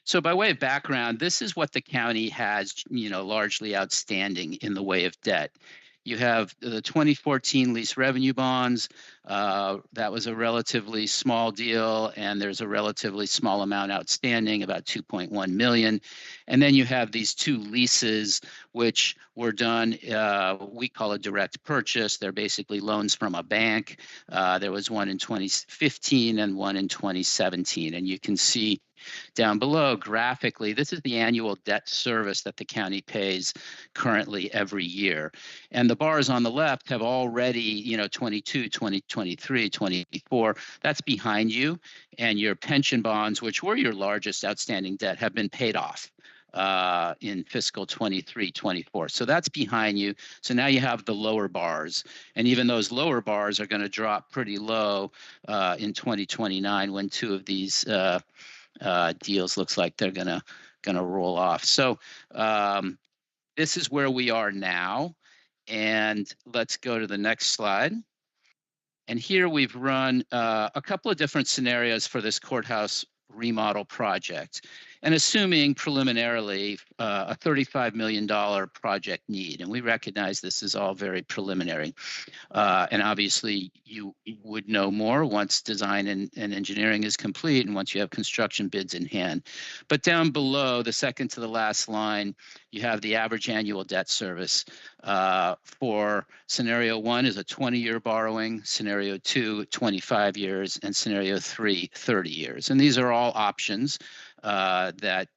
So by way of background, this is what the county has, largely outstanding in the way of debt. You have the 2014 lease revenue bonds. That was a relatively small deal, and there's a relatively small amount outstanding, about 2.1 million. And then you have these two leases, which were done, we call a direct purchase. They're basically loans from a bank. There was one in 2015 and one in 2017. And you can see down below graphically, this is the annual debt service that the county pays currently every year. And the bars on the left have already, 22, 2023, 24, that's behind you. And your pension bonds, which were your largest outstanding debt, have been paid off in fiscal 23, 24. So that's behind you. So now you have the lower bars. And even those lower bars are going to drop pretty low in 2029 when two of these deals looks like they're gonna roll off. So this is where we are now, and let's go to the next slide. And here we've run a couple of different scenarios for this courthouse remodel project, and assuming preliminarily a $35 million project need. And we recognize this is all very preliminary. And obviously you would know more once design and engineering is complete and once you have construction bids in hand. But down below, the second to the last line, you have the average annual debt service. For scenario 1 is a 20-year borrowing, scenario 2, 25 years, and scenario 3, 30 years. And these are all options that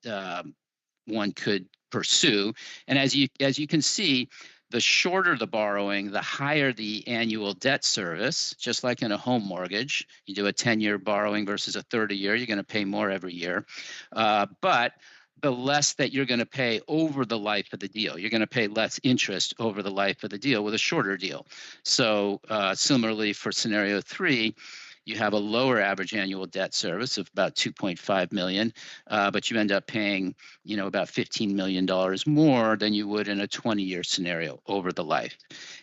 one could pursue. And as you can see, the shorter the borrowing, the higher the annual debt service, just like in a home mortgage. You do a 10-year borrowing versus a 30-year, you're going to pay more every year. But the less that you're going to pay over the life of the deal. You're going to pay less interest over the life of the deal with a shorter deal. So similarly for scenario 3, you have a lower average annual debt service of about 2.5 million, but you end up paying, about $15 million more than you would in a 20-year scenario over the life.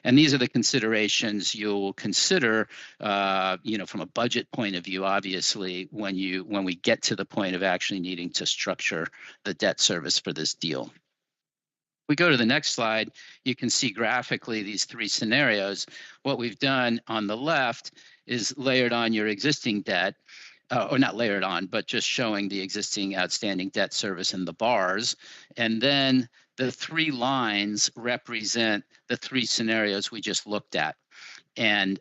And these are the considerations you'll consider, from a budget point of view, obviously, when we get to the point of actually needing to structure the debt service for this deal. We go to the next slide, you can see graphically these three scenarios. What we've done on the left is layered on your existing debt, or not layered on, but just showing the existing outstanding debt service in the bars. And then the three lines represent the three scenarios we just looked at. And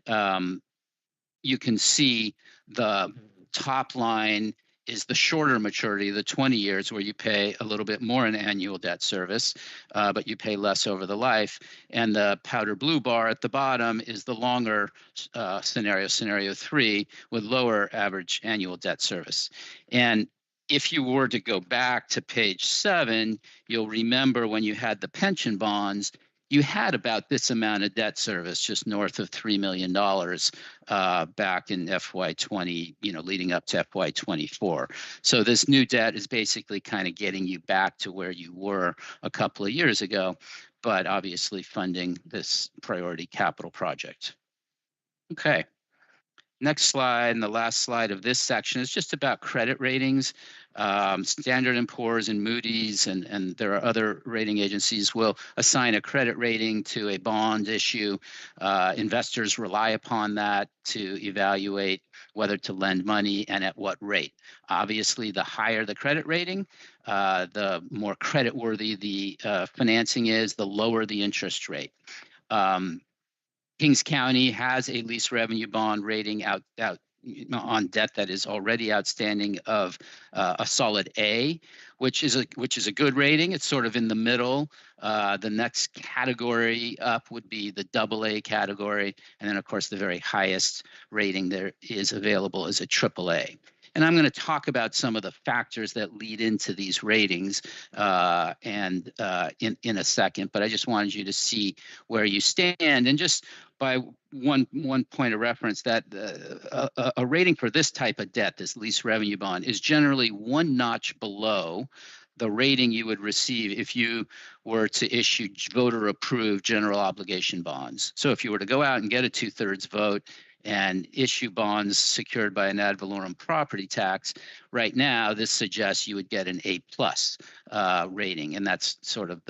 you can see the top line is the shorter maturity, the 20 years, where you pay a little bit more in annual debt service, but you pay less over the life. And the powder blue bar at the bottom is the longer scenario 3, with lower average annual debt service. And if you were to go back to page 7, you'll remember when you had the pension bonds, you had about this amount of debt service, just north of $3 million back in FY20, leading up to FY24. So this new debt is basically kind of getting you back to where you were a couple of years ago, but obviously funding this priority capital project. Okay. Next slide, and the last slide of this section is just about credit ratings. Standard & Poor's and Moody's, and there are other rating agencies, will assign a credit rating to a bond issue. Investors rely upon that to evaluate whether to lend money and at what rate. Obviously, the higher the credit rating, the more creditworthy the financing is, the lower the interest rate. Kings County has a lease revenue bond rating on debt that is already outstanding of a solid A, which is a good rating. It's sort of in the middle. The next category up would be the AA category, and then of course the very highest rating there is available is a AAA. And I'm going to talk about some of the factors that lead into these ratings in a second, but I just wanted you to see where you stand. And just by one point of reference, that a rating for this type of debt, this lease revenue bond, is generally one notch below the rating you would receive if you were to issue voter-approved general obligation bonds. So if you were to go out and get a 2/3 vote and issue bonds secured by an ad valorem property tax, right now this suggests you would get an A+ rating, and that's sort of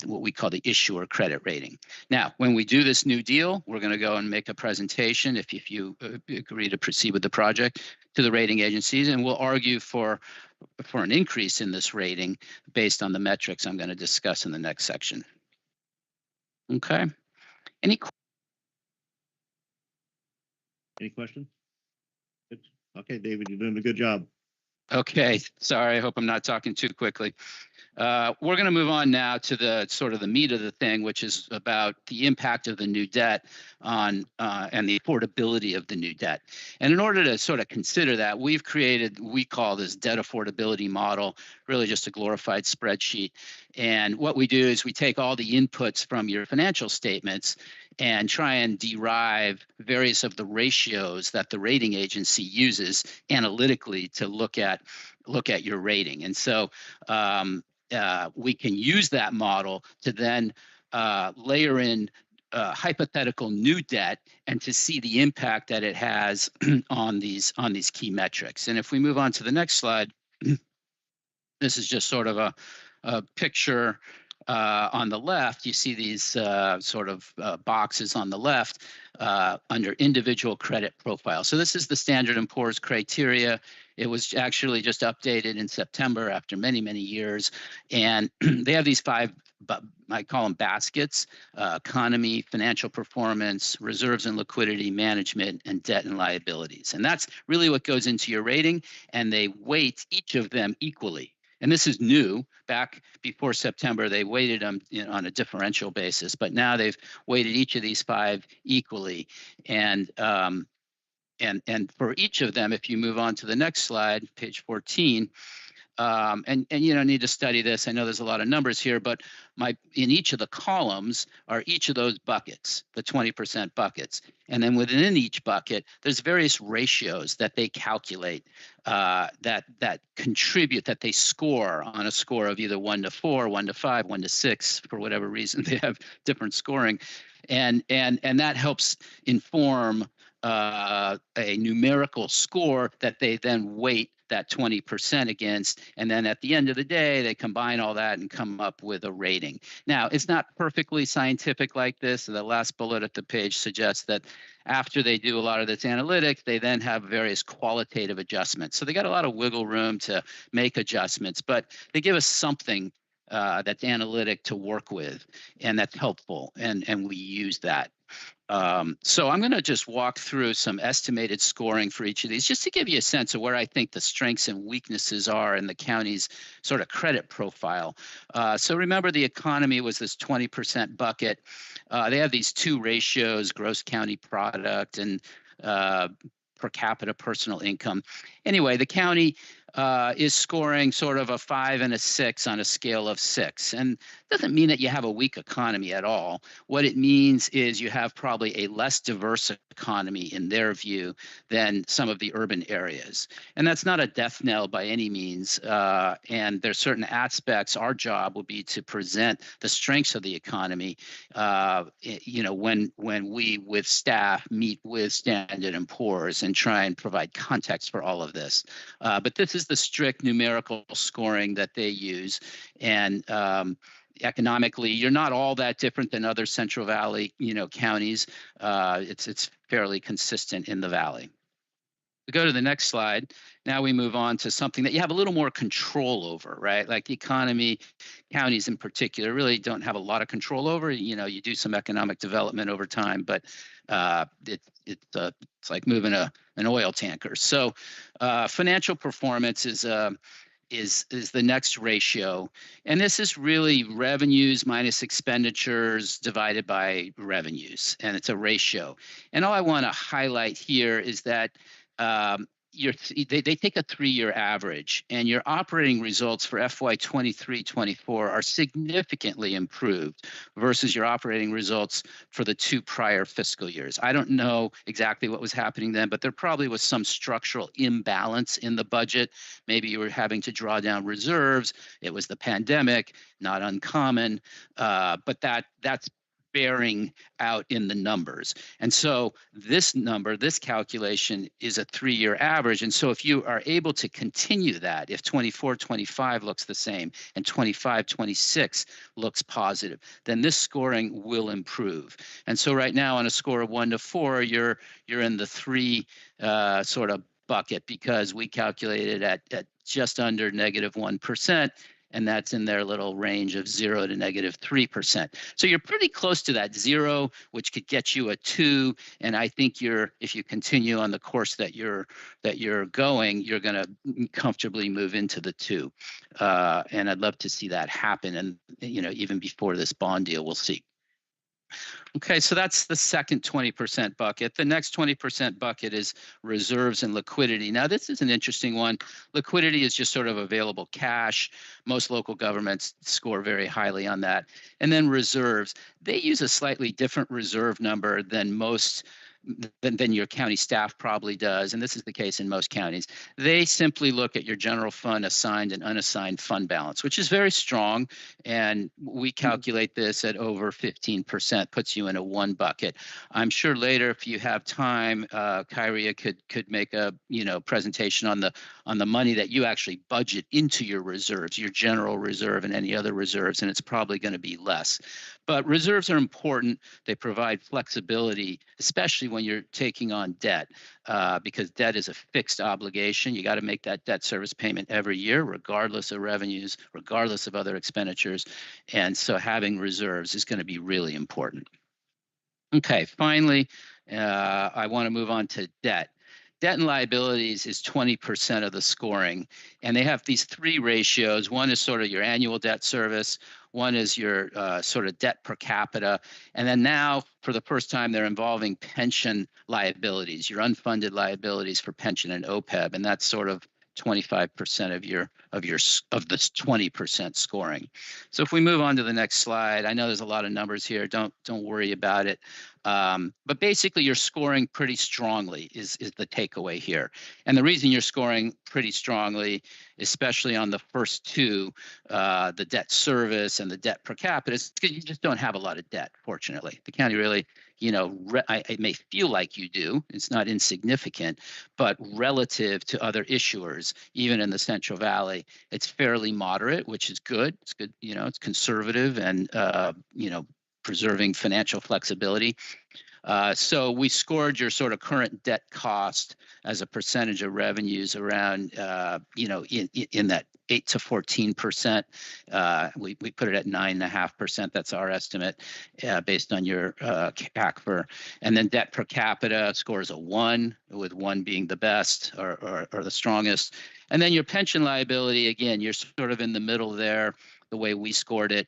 what we call the issuer credit rating. Now, when we do this new deal, we're going to go and make a presentation, if you agree to proceed with the project, to the rating agencies, and we'll argue for an increase in this rating based on the metrics I'm going to discuss in the next section. Okay. Any questions? Okay, David, you're doing a good job. Okay, sorry, I hope I'm not talking too quickly. We're going to move on now to the sort of the meat of the thing, which is about the impact of the new debt on and the affordability of the new debt. And in order to sort of consider that, we've created, we call this debt affordability model, really just a glorified spreadsheet. And what we do is we take all the inputs from your financial statements and try and derive various of the ratios that the rating agency uses analytically to look at your rating. And so we can use that model to then layer in hypothetical new debt and to see the impact that it has on these key metrics. And if we move on to the next slide, this is just sort of a picture. On the left, you see these sort of boxes on the left under individual credit profile. So this is the Standard & Poor's criteria. It was actually just updated in September after many, many years. And they have these 5, I call them baskets: economy, financial performance, reserves and liquidity management, and debt and liabilities. And that's really what goes into your rating. And they weight each of them equally. And this is new. Back before September, they weighted them on a differential basis, but now they've weighted each of these 5 equally. And for each of them, if you move on to the next slide, page 14, and you don't need to study this. I know there's a lot of numbers here, but in each of the columns are each of those buckets, the 20% buckets. And then within each bucket, there's various ratios that they calculate that contribute, that they score on a score of either 1 to 4, 1 to 5, 1 to 6, for whatever reason they have different scoring. And that helps inform a numerical score that they then weight that 20% against. And then at the end of the day, they combine all that and come up with a rating. Now, it's not perfectly scientific like this. The last bullet at the page suggests that after they do a lot of this analytics, they then have various qualitative adjustments. So they got a lot of wiggle room to make adjustments, but they give us something that's analytic to work with, and that's helpful, and we use that. So I'm going to just walk through some estimated scoring for each of these, just to give you a sense of where I think the strengths and weaknesses are in the county's sort of credit profile. So remember, the economy was this 20% bucket. They have these 2 ratios: gross county product and per capita personal income. Anyway, the county is scoring sort of a 5 and a 6 on a scale of 6. And it doesn't mean that you have a weak economy at all. What it means is you have probably a less diverse economy in their view than some of the urban areas. And that's not a death knell by any means. And there's certain aspects. Our job will be to present the strengths of the economy, when we with staff meet with Standard & Poor's and try and provide context for all of this. But this is the strict numerical scoring that they use. And economically, you're not all that different than other Central Valley, counties. It's fairly consistent in the valley. We go to the next slide. Now we move on to something that you have a little more control over, right? Like the economy, counties in particular really don't have a lot of control over. You know, you do some economic development over time, but it's like moving an oil tanker. So financial performance is the next ratio. And this is really revenues minus expenditures divided by revenues. And it's a ratio. And all I want to highlight here is that they take a 3-year average, and your operating results for FY 23-24 are significantly improved versus your operating results for the 2 prior fiscal years. I don't know exactly what was happening then, but there probably was some structural imbalance in the budget. Maybe you were having to draw down reserves. It was the pandemic, not uncommon, but that's bearing out in the numbers. And so this number, this calculation is a 3-year average. And so if you are able to continue that, if 24-25 looks the same and 25-26 looks positive, then this scoring will improve. And so right now on a score of 1 to 4, you're in the 3 sort of bucket, because we calculated at just under -1%. And that's in their little range of 0 to -3%. So you're pretty close to that 0, which could get you a 2. And I think if you continue on the course that you're going, you're going to comfortably move into the 2. And I'd love to see that happen. And even before this bond deal, we'll see. Okay, so that's the second 20% bucket. The next 20% bucket is reserves and liquidity. Now, this is an interesting one. Liquidity is just sort of available cash. Most local governments score very highly on that. And then reserves, they use a slightly different reserve number than than your county staff probably does, and this is the case in most counties. They simply look at your general fund assigned and unassigned fund balance, which is very strong, and we calculate this at over 15%, puts you in a 1 bucket. I'm sure later, if you have time, Kyria could make a presentation on the money that you actually budget into your reserves, your general reserve and any other reserves, and it's probably going to be less. But reserves are important. They provide flexibility, especially when you're taking on debt, because debt is a fixed obligation. You got to make that debt service payment every year, regardless of revenues, regardless of other expenditures. And so having reserves is going to be really important. Okay, finally, I want to move on to debt. Debt and liabilities is 20% of the scoring. And they have these 3 ratios. One is sort of your annual debt service. One is your sort of debt per capita. And then now, for the first time, they're involving pension liabilities, your unfunded liabilities for pension and OPEB. And that's sort of 25% of this 20% scoring. So if we move on to the next slide, I know there's a lot of numbers here. Don't worry about it. But basically, you're scoring pretty strongly is the takeaway here. And the reason you're scoring pretty strongly, especially on the first 2, the debt service and the debt per capita, is because you just don't have a lot of debt, fortunately. The county really, it may feel like you do. It's not insignificant, but relative to other issuers, even in the Central Valley, it's fairly moderate, which is good. It's good, it's conservative and, preserving financial flexibility. So we scored your sort of current debt cost as a percentage of revenues around, in that 8 to 14%. We put it at 9.5%. That's our estimate based on your CACFR. And then debt per capita scores a 1, with 1 being the best or the strongest. And then your pension liability, again, you're sort of in the middle there, the way we scored it,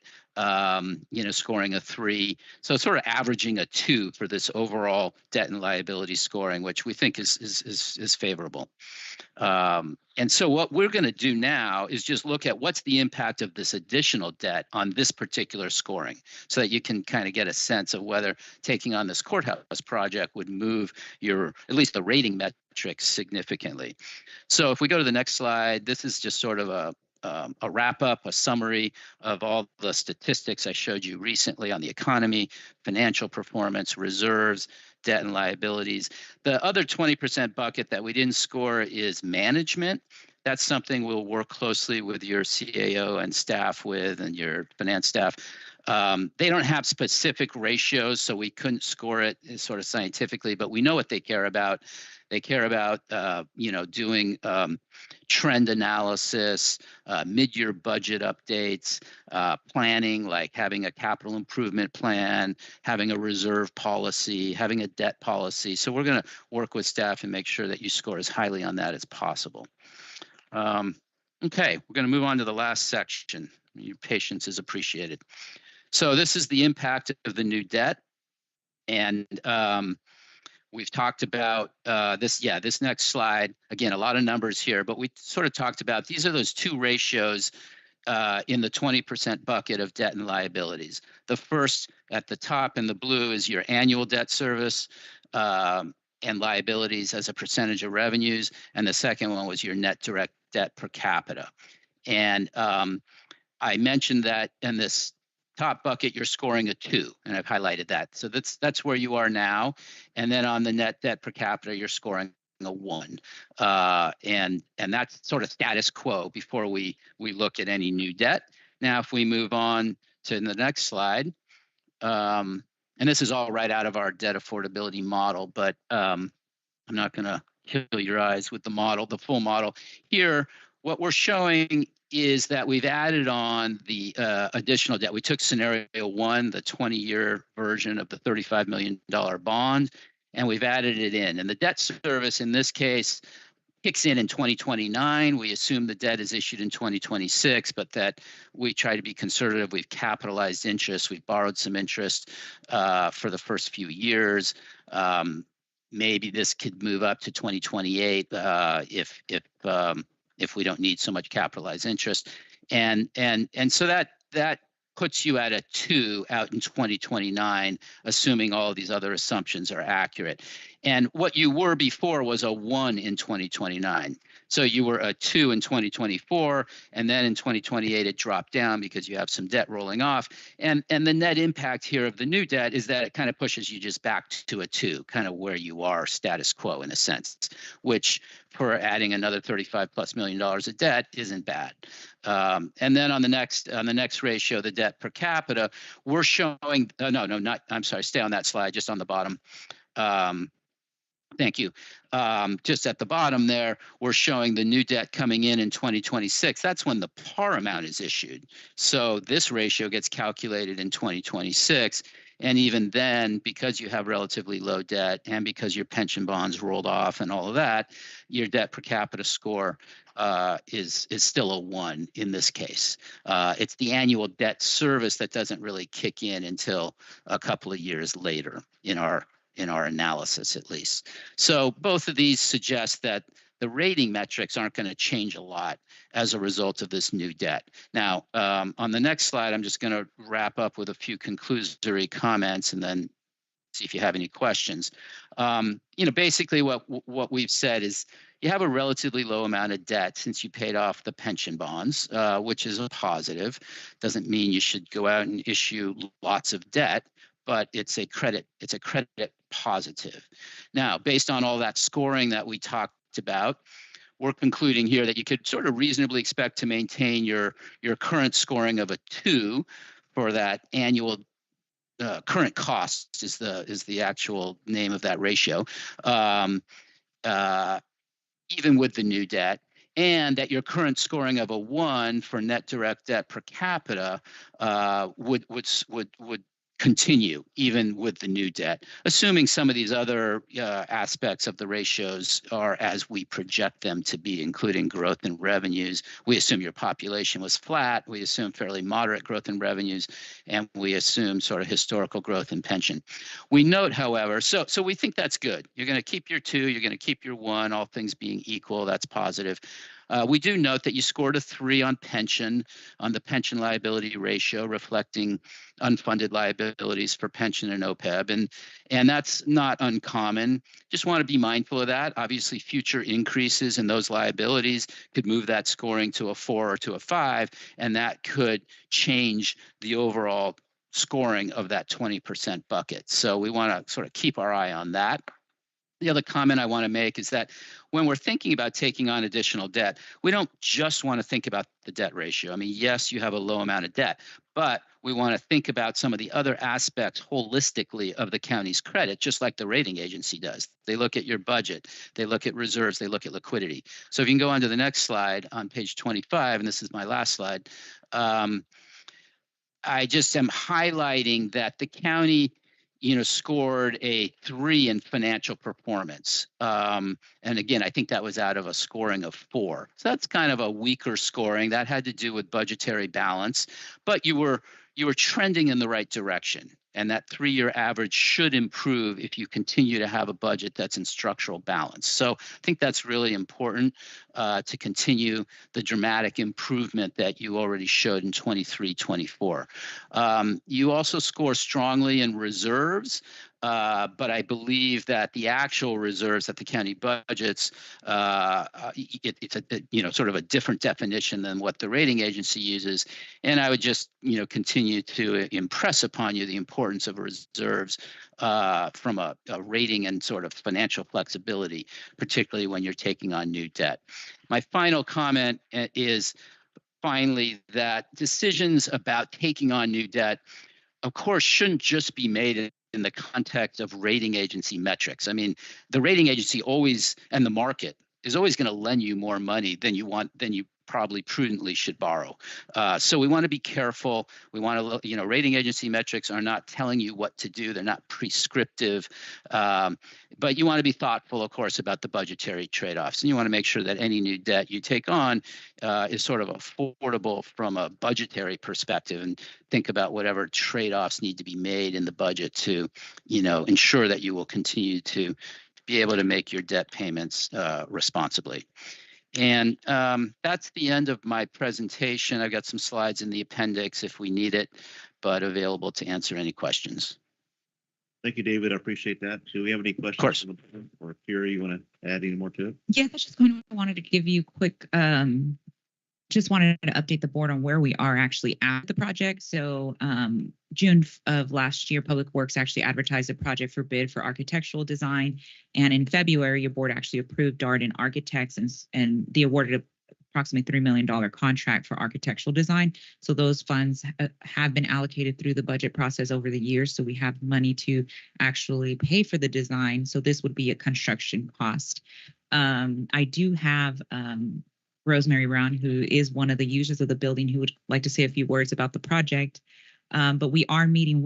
scoring a 3. So sort of averaging a 2 for this overall debt and liability scoring, which we think is favorable. And so what we're going to do now is just look at what's the impact of this additional debt on this particular scoring, so that you can kind of get a sense of whether taking on this courthouse project would move at least the rating metrics significantly. So if we go to the next slide, this is just sort of a wrap up, a summary of all the statistics I showed you recently on the economy, financial performance, reserves, debt and liabilities. The other 20% bucket that we didn't score is management. That's something we'll work closely with your CAO and staff with, and your finance staff. They don't have specific ratios, so we couldn't score it sort of scientifically, but we know what they care about. They care about, doing trend analysis, mid-year budget updates, planning, like having a capital improvement plan, having a reserve policy, having a debt policy. So we're going to work with staff and make sure that you score as highly on that as possible. Okay, we're going to move on to the last section. Your patience is appreciated. So this is the impact of the new debt. And we've talked about this. Yeah, this next slide, again, a lot of numbers here, but we sort of talked about these are those two ratios in the 20% bucket of debt and liabilities. The first at the top in the blue is your annual debt service and liabilities as a percentage of revenues. And the second one was your net direct debt per capita. And I mentioned that in this top bucket, you're scoring a 2, and I've highlighted that. So that's where you are now. And then on the net debt per capita, you're scoring a 1. And that's sort of status quo before we look at any new debt. Now, if we move on to the next slide, and this is all right out of our debt affordability model, but I'm not going to kill your eyes with the model, the full model. Here, what we're showing is that we've added on the additional debt. We took scenario 1, the 20-year version of the $35 million bond, and we've added it in. And the debt service in this case kicks in 2029. We assume the debt is issued in 2026, but that we try to be conservative. We've capitalized interest. We've borrowed some interest for the first few years. Maybe this could move up to 2028 if we don't need so much capitalized interest. And so that puts you at a 2 out in 2029, assuming all of these other assumptions are accurate. And what you were before was a 1 in 2029. So you were a 2 in 2024, and then in 2028 it dropped down because you have some debt rolling off. And the net impact here of the new debt is that it kind of pushes you just back to a 2, kind of where you are status quo in a sense, which for adding another $35+ million of debt isn't bad. And then on the next ratio, the debt per capita, we're showing stay on that slide, just on the bottom. Thank you. Just at the bottom there, we're showing the new debt coming in 2026. That's when the par amount is issued. So this ratio gets calculated in 2026. And even then, because you have relatively low debt and because your pension bonds rolled off and all of that, your debt per capita score is still a 1 in this case. It's the annual debt service that doesn't really kick in until a couple of years later in our analysis, at least. So both of these suggest that the rating metrics aren't going to change a lot as a result of this new debt. Now, on the next slide, I'm just going to wrap up with a few conclusory comments and then see if you have any questions. Basically what we've said is you have a relatively low amount of debt since you paid off the pension bonds, which is a positive. Doesn't mean you should go out and issue lots of debt, but it's a credit positive. Now, based on all that scoring that we talked about, we're concluding here that you could sort of reasonably expect to maintain your current scoring of a 2 for that annual current cost is the actual name of that ratio, even with the new debt, and that your current scoring of a 1 for net direct debt per capita would continue even with the new debt, assuming some of these other aspects of the ratios are as we project them to be, including growth in revenues. We assume your population was flat. We assume fairly moderate growth in revenues, and we assume sort of historical growth in pension. We note, however, so we think that's good. You're going to keep your 2, you're going to keep your 1, all things being equal. That's positive. We do note that you scored a 3 on the pension liability ratio, reflecting unfunded liabilities for pension and OPEB, and that's not uncommon. Just want to be mindful of that. Obviously, future increases in those liabilities could move that scoring to a 4 or to a 5, and that could change the overall scoring of that 20% bucket. So we want to sort of keep our eye on that. The other comment I want to make is that when we're thinking about taking on additional debt, we don't just want to think about the debt ratio. I mean, yes, you have a low amount of debt, but we want to think about some of the other aspects holistically of the county's credit, just like the rating agency does. They look at your budget, they look at reserves, they look at liquidity. So if you can go on to the next slide on page 25, and this is my last slide, I just am highlighting that the county, scored a 3 in financial performance. And again, I think that was out of a scoring of 4. So that's kind of a weaker scoring. That had to do with budgetary balance, but you were trending in the right direction. And that 3-year average should improve if you continue to have a budget that's in structural balance. So I think that's really important to continue the dramatic improvement that you already showed in 23, 24. You also score strongly in reserves. But I believe that the actual reserves that the county budgets, it's a sort of a different definition than what the rating agency uses. And I would just continue to impress upon you the importance of reserves from a rating and sort of financial flexibility, particularly when you're taking on new debt. My final comment is finally that decisions about taking on new debt, of course, shouldn't just be made in the context of rating agency metrics. I mean, the rating agency always, and the market is always going to lend you more money than you probably prudently should borrow. So we want to be careful. We want to, rating agency metrics are not telling you what to do. They're not prescriptive, but you want to be thoughtful, of course, about the budgetary trade-offs. And you want to make sure that any new debt you take on is sort of affordable from a budgetary perspective, and think about whatever trade-offs need to be made in the budget to, ensure that you will continue to be able to make your debt payments responsibly. And that's the end of my presentation. I've got some slides in the appendix if we need it, but available to answer any questions. Thank you, David. I appreciate that. Do we have any questions? Of course. Or Kira, you want to add any more to it? Yeah, that's just I wanted to give you a quick, just wanted to update the board on where we are actually at the project. So June of last year, Public Works actually advertised a project for bid for architectural design. And in February, your board actually approved Darden Architects and they awarded approximately $3 million contract for architectural design. So those funds have been allocated through the budget process over the years. So we have money to actually pay for the design. So this would be a construction cost. I do have Rosemary Brown, who is one of the users of the building, who would like to say a few words about the project. But we are meeting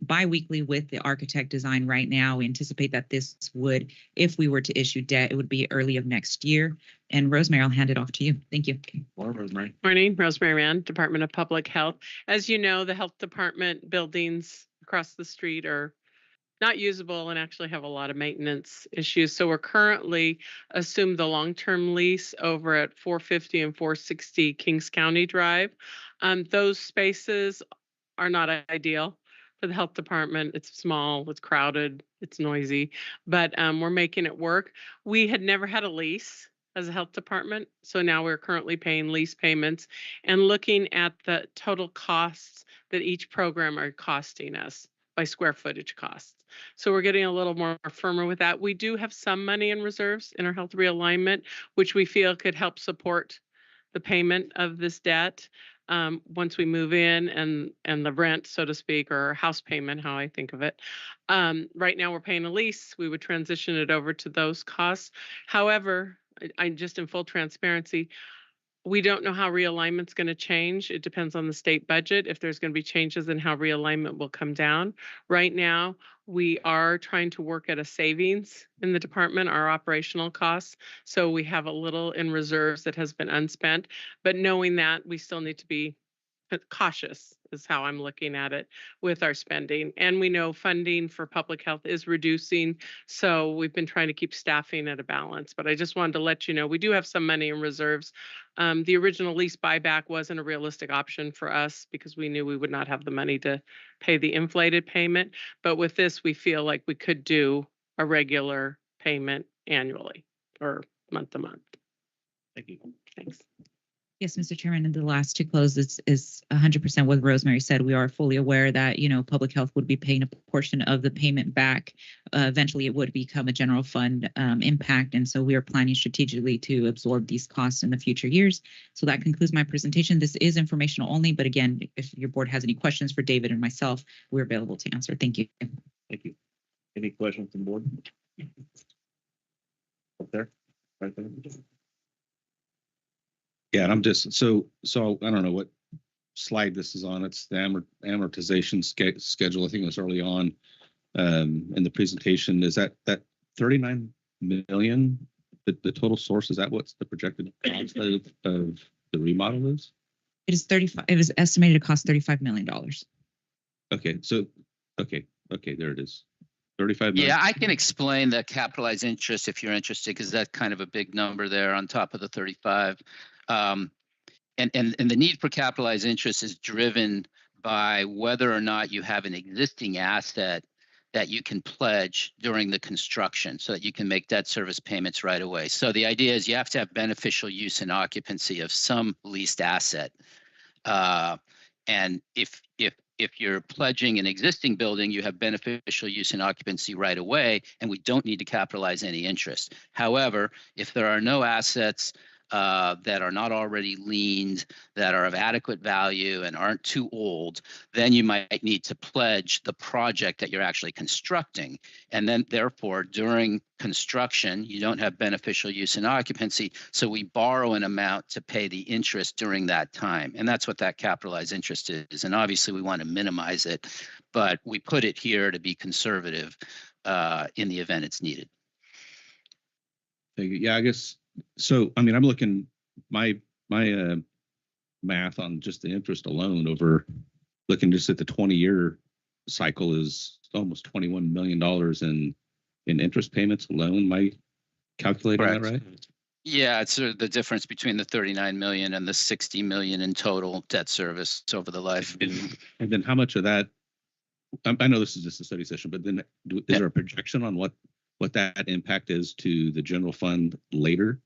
bi-weekly with the architect design right now. We anticipate that this would, if we were to issue debt, it would be early of next year. And Rosemary, I'll hand it off to you. Thank you. Morning, Rosemary Rand, Department of Public Health. As you know, the health department buildings across the street are not usable and actually have a lot of maintenance issues. So we're currently assumed the long-term lease over at 450 and 460 Kings County Drive. Those spaces are not ideal for the health department. It's small, it's crowded, it's noisy, but we're making it work. We had never had a lease as a health department, so now we're currently paying lease payments and looking at the total costs that each program are costing us by square footage costs. So we're getting a little more firmer with that. We do have some money in reserves in our health realignment, which we feel could help support the payment of this debt once we move in, and the rent, so to speak, or house payment, how I think of it. Right now we're paying a lease. We would transition it over to those costs. However, I just in full transparency, we don't know how realignment's going to change. It depends on the state budget, if there's going to be changes in how realignment will come down. Right now, we are trying to work at a savings in the department, our operational costs. So we have a little in reserves that has been unspent, but knowing that, we still need to be cautious is how I'm looking at it with our spending. And we know funding for public health is reducing. So we've been trying to keep staffing at a balance, but I just wanted to let you know, we do have some money in reserves. The original lease buyback wasn't a realistic option for us because we knew we would not have the money to pay the inflated payment. But with this, we feel like we could do a regular payment annually or month to month. Thank you. Thanks. Yes, Mr. Chairman, and the last to close is 100% what Rosemary said. We are fully aware that, public health would be paying a portion of the payment back. Eventually, it would become a general fund impact. And so we are planning strategically to absorb these costs in the future years. So that concludes my presentation. This is informational only, but again, if your board has any questions for David and myself, we're available to answer. Thank you. Thank you. Any questions from the board? Up there? Right there. Yeah, and I'm just, so I don't know what slide this is on. It's the amortization schedule. I think it was early on in the presentation. Is that 39 million, the total source? Is that what's the projected cost of the remodel is? It is 35. It was estimated to cost $35 million. Okay, so, okay, there it is. 35 million. Yeah, I can explain the capitalized interest if you're interested, because that's kind of a big number there on top of the 35. And the need for capitalized interest is driven by whether or not you have an existing asset that you can pledge during the construction so that you can make debt service payments right away. So the idea is you have to have beneficial use and occupancy of some leased asset. And if you're pledging an existing building, you have beneficial use and occupancy right away, and we don't need to capitalize any interest. However, if there are no assets that are not already liened, that are of adequate value and aren't too old, then you might need to pledge the project that you're actually constructing. And then therefore, during construction, you don't have beneficial use and occupancy. So we borrow an amount to pay the interest during that time. And that's what that capitalized interest is. And obviously we want to minimize it, but we put it here to be conservative in the event it's needed. Yeah, I guess. So, I mean, I'm looking my math on just the interest alone over looking just at the 20-year cycle is almost $21 million in interest payments alone. Am I calculating that right? Yeah, it's the difference between the 39 million and the 60 million in total debt service over the life. And then how much of that? I know this is just a study session, but then is there a projection on what that impact is to the general fund later?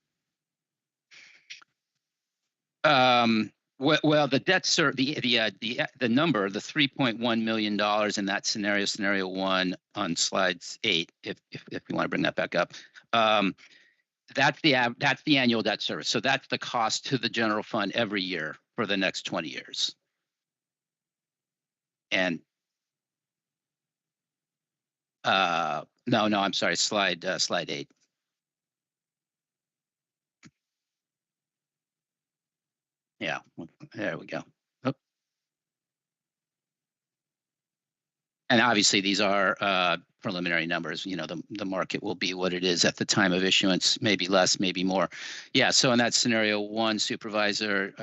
Well, the debt the number, the $3.1 million in that scenario 1 on slides 8, if you want to bring that back up, that's the annual debt service. So that's the cost to the general fund every year for the next 20 years. And no, I'm sorry, slide 8. Yeah, there we go. Oh. And obviously these are preliminary numbers. You know, the market will be what it is at the time of issuance, maybe less, maybe more. Yeah, so in that scenario 1, supervisor,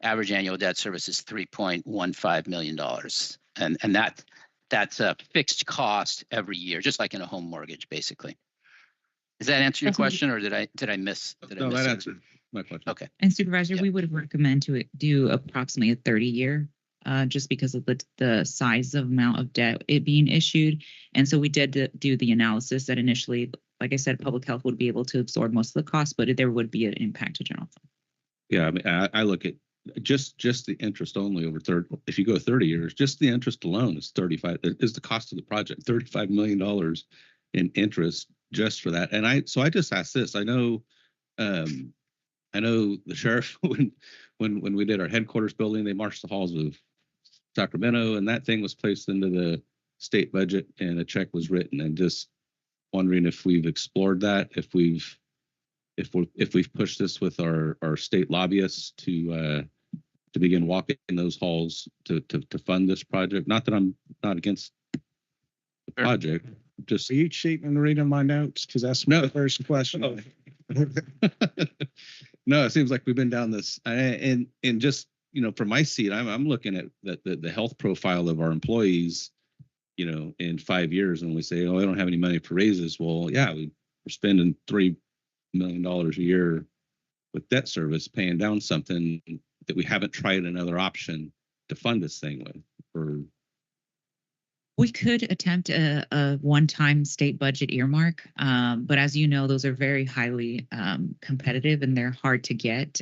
average annual debt service is $3.15 million. And that's a fixed cost every year, just like in a home mortgage, basically. Does that answer your question, or did I miss? No, that answered my question. Okay. And Supervisor, Yep. we would recommend to do approximately a 30-year, just because of the size of amount of debt it being issued. And so we did do the analysis that initially, like I said, public health would be able to absorb most of the costs, but there would be an impact to general fund. Yeah, I mean, I look at just the interest only over if you go 30 years, just the interest alone is 35. Is the cost of the project $35 million in interest just for that? And I just asked this. I know the sheriff when we did our headquarters building, they marched the halls of Sacramento, and that thing was placed into the state budget, and a check was written. And just wondering if we've explored that, if we've pushed this with our state lobbyists to begin walking in those halls to fund this project. Not that I'm not against the project. Just are you cheating and reading my notes? Because that's my first question. Oh. No, it seems like we've been down this, and just from my seat, I'm looking at the health profile of our employees, in 5 years, and we say, oh, I don't have any money for raises. Well, yeah, we're spending $3 million a year with debt service, paying down something that we haven't tried another option to fund this thing with. We could attempt a one-time state budget earmark, but as you know, those are very highly competitive and they're hard to get.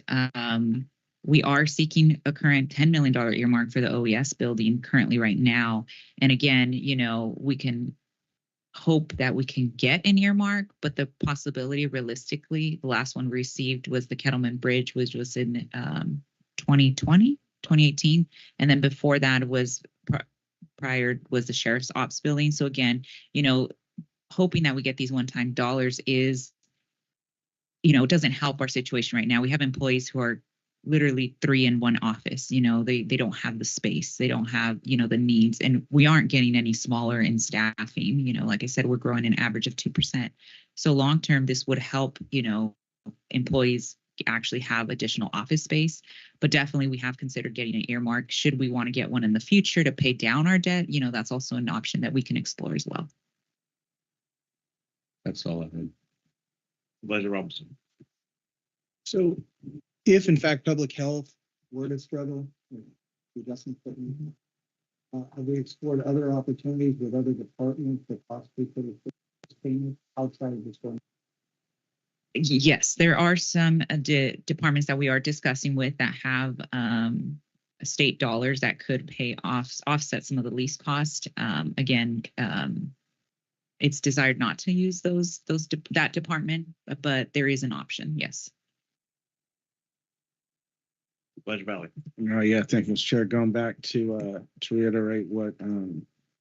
We are seeking a current $10 million earmark for the OES building currently right now. And again, you know, we can hope that we can get an earmark, but the possibility realistically, the last one received was the Kettleman Bridge, which was in 2018. And then before that was prior was the sheriff's ops building. So again, you know, hoping that we get these one-time dollars is, you know, it doesn't help our situation right now. We have employees who are literally 3 in one office. You know, they don't have the space, they don't have, you know, the needs, and we aren't getting any smaller in staffing. You know, like I said, we're growing an average of 2%. So long term, this would help, you know, employees actually have additional office space. But definitely we have considered getting an earmark should we want to get one in the future to pay down our debt. You know, that's also an option that we can explore as well. That's all I had. Supervisor Robinson. So if in fact public health were to struggle with adjustments, have we explored other opportunities with other departments that possibly could have payment outside of this one? Yes, there are some departments that we are discussing with that have state dollars that could pay offset some of the lease cost. Again, it's desired not to use that department, but there is an option. Yes. Pleasure Valley. Yeah, thank you, Mr. Chair. Going back to reiterate what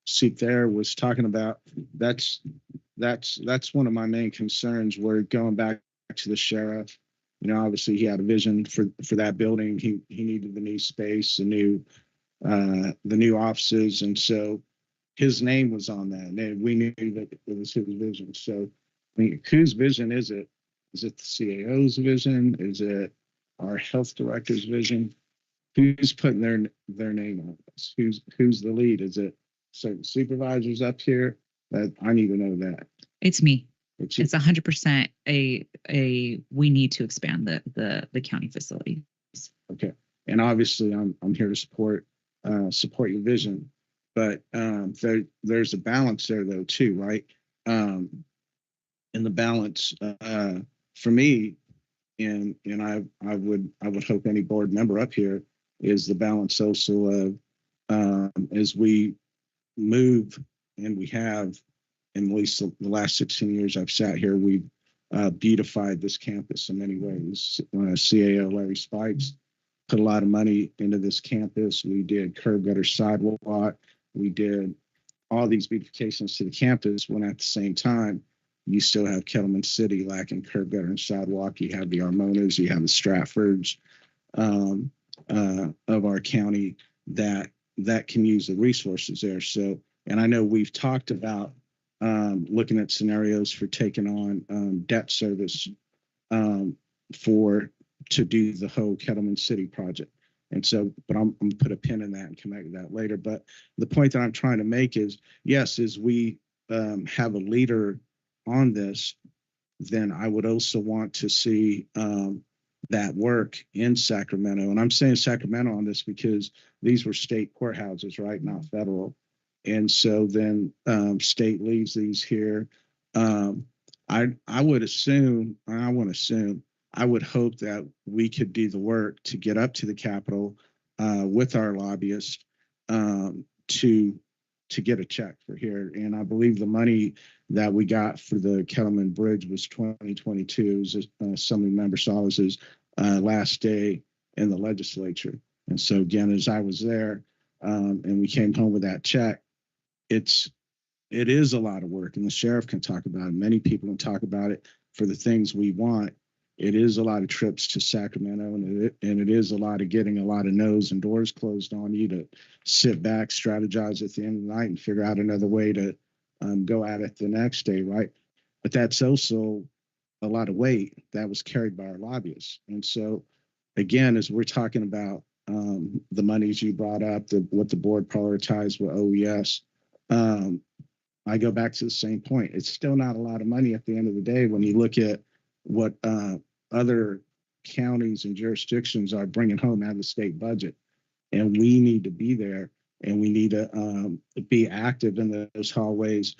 Seat there was talking about, that's one of my main concerns. We're going back to the sheriff. You know, obviously he had a vision for that building. He needed the new space, the new offices, and so his name was on that, and we knew that it was his vision. So, I mean, whose vision is it? Is it the CAO's vision? Is it our health director's vision? Who's putting their name on this? Who's the lead? Is it certain supervisors up here? That I need to know that. It's me. It's 100% a we need to expand the county facility. Okay, and obviously I'm here to support your vision, but there's a balance there though too, right? And the balance for me, and I would hope any board member up here is the balance also of as we move, and we have in at least the last 16 years I've sat here, we've beautified this campus in many ways. CAO Larry Spikes put a lot of money into this campus. We did curb gutter sidewalk. We did all these beautifications to the campus when at the same time, you still have Kettleman City lacking curb gutter and sidewalk. You have the Armonas, you have the Stratfords of our county that can use the resources there. So, and I know we've talked about looking at scenarios for taking on debt service to do the whole Kettleman City project. And so, but I'm going to put a pin in that and come back to that later. But the point that I'm trying to make is, yes, as we have a leader on this, then I would also want to see that work in Sacramento. And I'm saying Sacramento on this because these were state courthouses, right? Not federal. And so then state leaves these here. I would assume, I would hope that we could do the work to get up to the Capitol with our lobbyists to get a check for here. And I believe the money that we got for the Kettleman Bridge was 2022. Assemblymember Salas's last day in the legislature. And so again, as I was there and we came home with that check, it is a lot of work, and the sheriff can talk about it. Many people can talk about it for the things we want. It is a lot of trips to Sacramento, and it is a lot of getting a lot of no's and doors closed on you to sit back, strategize at the end of the night, and figure out another way to go at it the next day, right? But that's also a lot of weight that was carried by our lobbyists. And so, again, as we're talking about the monies you brought up, what the board prioritized with OES, I go back to the same point. It's still not a lot of money at the end of the day when you look at what other counties and jurisdictions are bringing home out of the state budget. And we need to be there and we need to be active in those hallways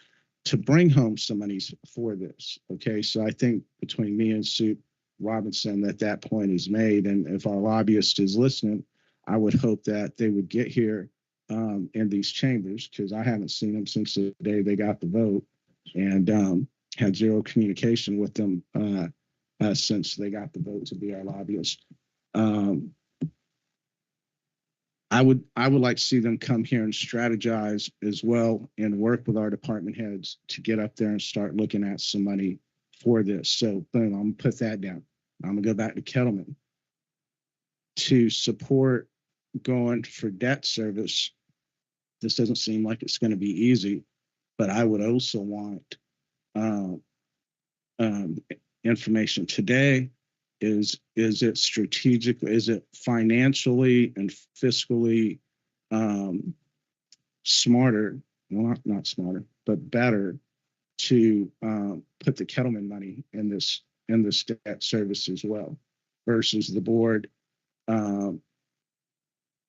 to bring home some monies for this. Okay, so I think between me and Sue Robinson that point is made, and if our lobbyist is listening, I would hope that they would get here in these chambers, because I haven't seen them since the day they got the vote, and had zero communication with them since they got the vote to be our lobbyist. I would like to see them come here and strategize as well and work with our department heads to get up there and start looking at some money for this. So boom, I'm gonna put that down. I'm gonna go back to Kettleman. To support going for debt service, this doesn't seem like it's going to be easy, but I would also want information today. Is it strategic? Is it financially and fiscally smarter? Well, not smarter, but better to put the Kettleman money in this debt service as well, versus the board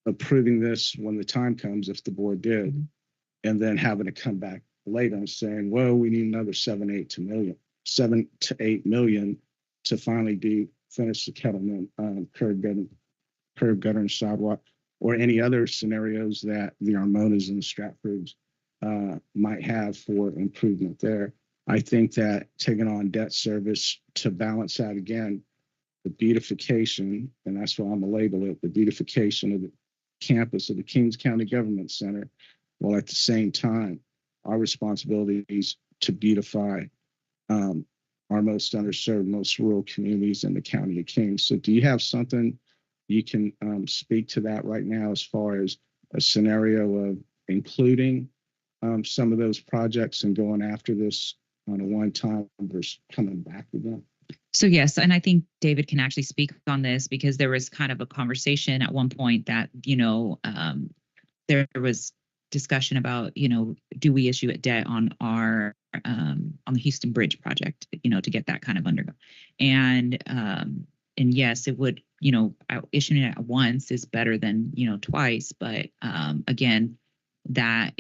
approving this when the time comes, if the board did, and then having to come back later and saying, well, we need another 7 to 8 million to finally finish the Kettleman curb gutter and sidewalk, or any other scenarios that the Armonas and the Stratfords might have for improvement there. I think that taking on debt service to balance out again the beautification, and that's what I'm gonna label it, the beautification of the campus of the Kings County Government Center, while at the same time, our responsibility is to beautify our most underserved, most rural communities in the county of Kings. So do you have something you can speak to that right now as far as a scenario of including some of those projects and going after this on a one-time versus coming back again? So yes, and I think David can actually speak on this, because there was kind of a conversation at one point that, there was discussion about, do we issue a debt on our on the Houston Bridge project, to get that kind of undergo. And yes, it would, issuing it at once is better than, twice. But again, that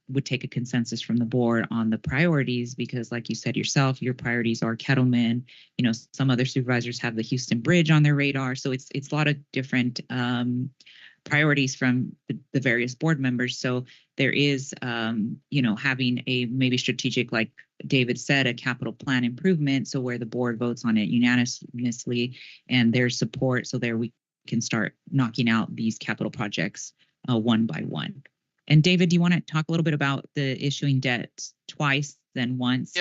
would take a consensus from the board on the priorities, because like you said yourself, your priorities are Kettleman. Some other supervisors have the Houston Bridge on their radar. So it's a lot of different priorities from the various board members. So there is, having a maybe strategic, like David said, a capital plan improvement. So where the board votes on it unanimously and their support. So there we can start knocking out these capital projects one by one. And David, do you want to talk a little bit about the issuing debt twice, then once?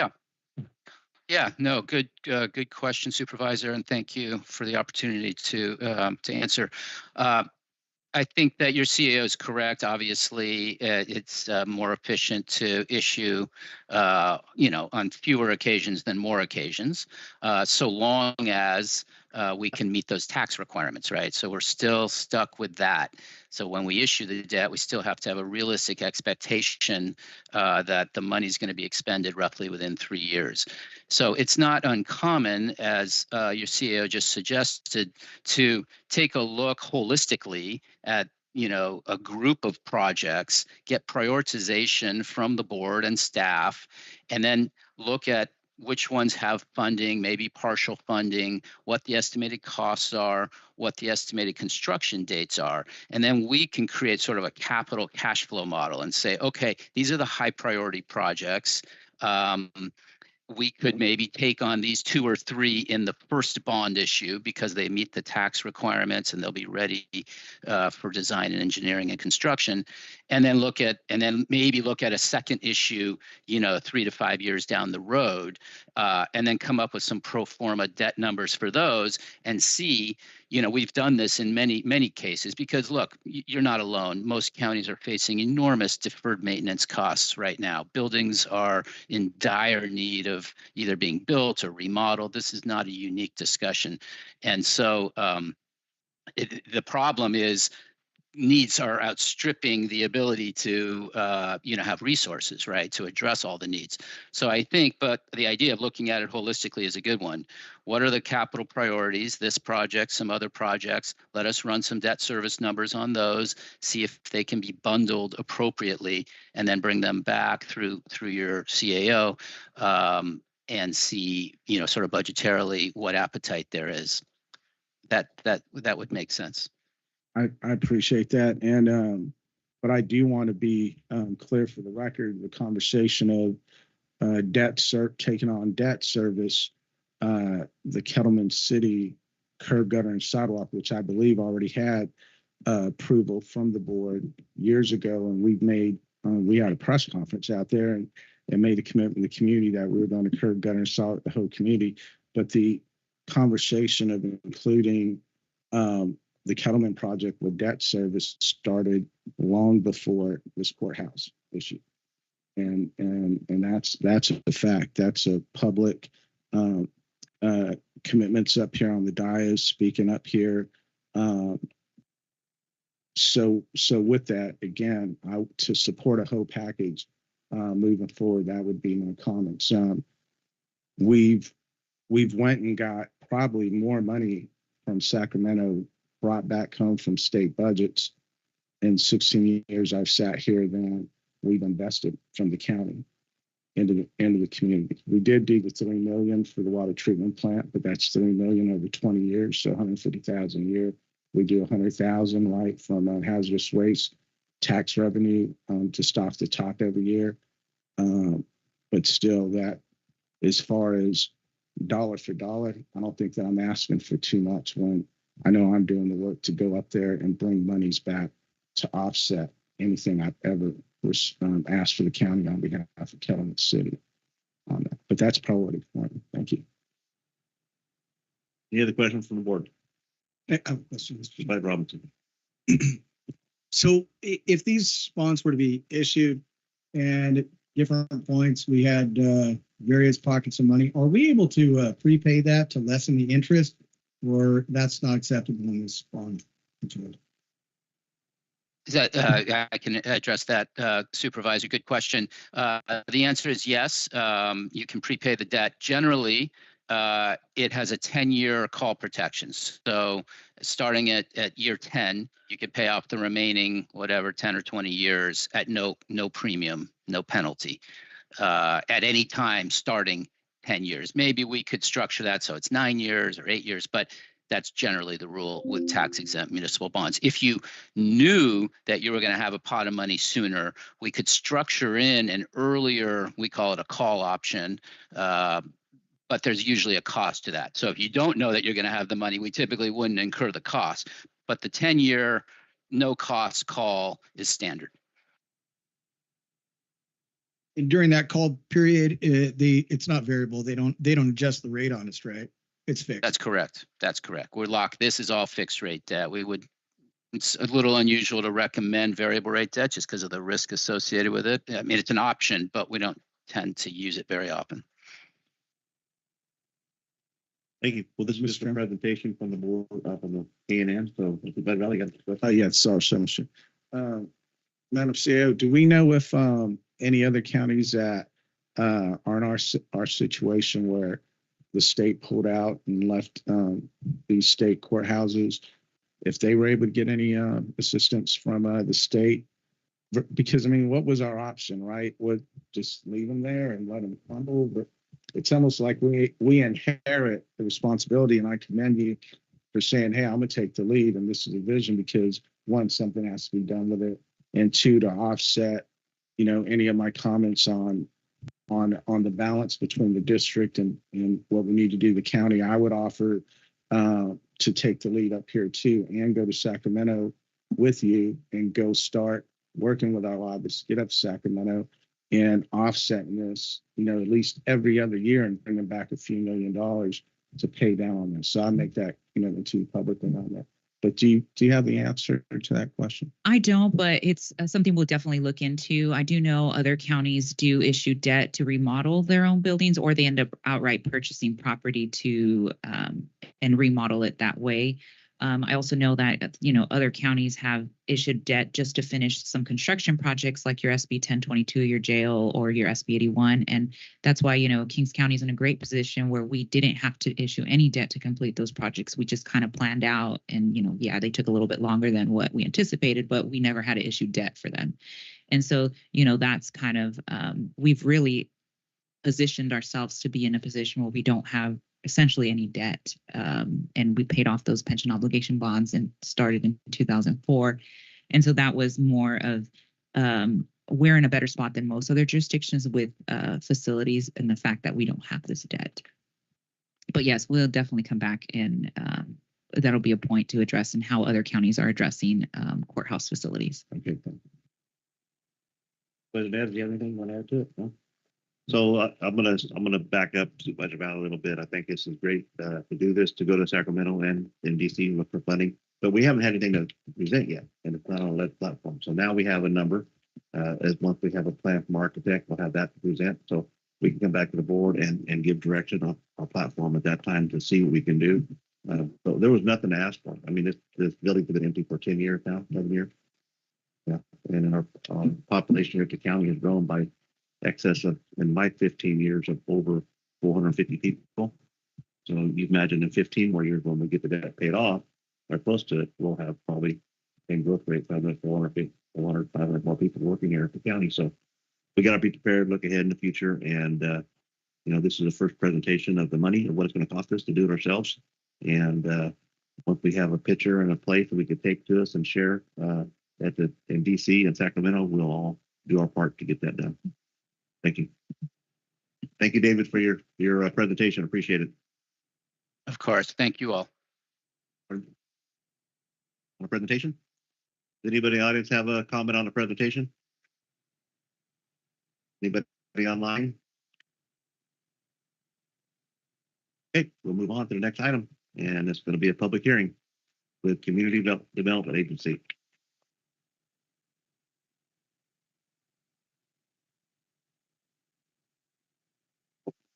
Yeah, no, good question, Supervisor, and thank you for the opportunity to answer. I think that your CEO is correct. Obviously, it's more efficient to issue, on fewer occasions than more occasions, so long as we can meet those tax requirements, right? So we're still stuck with that. So when we issue the debt, we still have to have a realistic expectation that the money is going to be expended roughly within 3 years. So it's not uncommon, as your CEO just suggested, to take a look holistically at a group of projects, get prioritization from the board and staff, and then look at which ones have funding, maybe partial funding, what the estimated costs are, what the estimated construction dates are. And then we can create sort of a capital cash flow model and say, okay, these are the high priority projects. We could maybe take on these 2 or 3 in the first bond issue because they meet the tax requirements and they'll be ready for design and engineering and construction, and then maybe look at a second issue, 3 to 5 years down the road, and then come up with some pro forma debt numbers for those and see. We've done this in many cases because, look, you're not alone. Most counties are facing enormous deferred maintenance costs right now. Buildings are in dire need of either being built or remodeled. This is not a unique discussion. And so the problem is needs are outstripping the ability to, have resources, right, to address all the needs. So I think, but the idea of looking at it holistically is a good one. What are the capital priorities? This project, some other projects. Let us run some debt service numbers on those, see if they can be bundled appropriately, and then bring them back through your CAO, and see, sort of budgetarily what appetite there is. That would make sense. I appreciate that. And, but I do want to be clear for the record, the conversation of taking on debt service, the Kettleman City curb, gutter, and sidewalk, which I believe already had approval from the board years ago. And we had a press conference out there and made a commitment to the community that we were going to curb, gutter, and sidewalk the whole community. But the conversation of including the Kettleman project with debt service started long before this courthouse issue. And that's a fact. That's a public commitments up here on the dais, speaking up here. So with that, again, to support a whole package moving forward, that would be my comments. We've went and got probably more money from Sacramento brought back home from state budgets in 16 years I've sat here than we've invested from the county into the community. We did do the $3 million for the water treatment plant, but that's $3 million over 20 years, so $150,000 a year. We do $100,000 right from hazardous waste tax revenue to stock the top every year. But still, that as far as dollar for dollar, I don't think that I'm asking for too much when I know I'm doing the work to go up there and bring monies back to offset anything I've ever asked for the county on behalf of Kettleman City on that. But that's priority for me. Thank you. Any other questions from the board? By Robinson. So if these bonds were to be issued and at different points we had various pockets of money, are we able to prepay that to lessen the interest, or that's not acceptable in this bond? Is that I can address that, Supervisor. Good question. The answer is yes. You can prepay the debt. Generally, it has a 10-year call protection. So starting at year 10, you could pay off the remaining, whatever, 10 or 20 years at no premium, no penalty, at any time starting 10 years. Maybe we could structure that so it's 9 years or 8 years, but that's generally the rule with tax-exempt municipal bonds. If you knew that you were going to have a pot of money sooner, we could structure in an earlier, we call it a call option, but there's usually a cost to that. So if you don't know that you're going to have the money, we typically wouldn't incur the cost. But the 10-year no cost call is standard. And during that call period, it's not variable. They don't adjust the rate on us, right? It's fixed. That's correct. That's correct. We're locked. This is all fixed rate debt. It's a little unusual to recommend variable rate debt just because of the risk associated with it. I mean, it's an option, but we don't tend to use it very often. Thank you. Well, this is just a presentation from the board from the A&M. So, Mr. Bed Valley, got the question. Yes, sorry, Senator. Madam CEO, do we know if any other counties that are in our situation where the state pulled out and left these state courthouses, if they were able to get any assistance from the state? Because, I mean, what was our option, right? Would just leave them there and let them crumble? But it's almost like we inherit the responsibility, and I commend you for saying, hey, I'm going to take the lead, and this is a vision, because one, something has to be done with it, and two, to offset, any of my comments on the balance between the district and what we need to do the county. I would offer to take the lead up here too, and go to Sacramento with you and go start working with our lobbyists, get up to Sacramento and offsetting this, at least every other year, and bringing back a few $1 million to pay down on this. So I make that commitment to you publicly on that. But do you have the answer to that question? I don't, but it's something we'll definitely look into. I do know other counties do issue debt to remodel their own buildings, or they end up outright purchasing property to and remodel it that way. I also know that, other counties have issued debt just to finish some construction projects like your SB 1022, your jail, or your SB 81. And that's why, Kings County is in a great position where we didn't have to issue any debt to complete those projects. We just kind of planned out and, they took a little bit longer than what we anticipated, but we never had to issue debt for them. And so, that's kind of, we've really positioned ourselves to be in a position where we don't have essentially any debt. And we paid off those pension obligation bonds and started in 2004. And so that was more of, we're in a better spot than most other jurisdictions with facilities and the fact that we don't have this debt. But yes, we'll definitely come back and that'll be a point to address and how other counties are addressing courthouse facilities. Okay. President, do you have anything you want to add to it? No? So I'm gonna back up Supervisor Val a little bit. I think this is great to do this, to go to Sacramento and in DC and look for funding, but we haven't had anything to present yet, and it's not on a lead platform. So now we have a number. As once we have a plan from architect, we'll have that to present. So we can come back to the board and give direction on our platform at that time to see what we can do. So there was nothing to ask for. I mean, this building's been empty for 10 years now, 11 years. Yeah, and our population here at the county has grown by excess of, in my 15 years, of over 450 people. So you imagine in 15 more years when we get the debt paid off or close to it, we'll have probably same growth rate, 500, 500 more people working here at the county. So we got to be prepared, look ahead in the future. And, this is the first presentation of the money and what it's going to cost us to do it ourselves. And once we have a picture and a place that we can take to us and share in DC and Sacramento, we'll all do our part to get that done. Thank you. Thank you, David, for your presentation. Appreciate it. Of course. Thank you all. On the presentation? Did anybody in the audience have a comment on the presentation? Anybody online? Okay, we'll move on to the next item, and it's going to be a public hearing with Community Development Agency.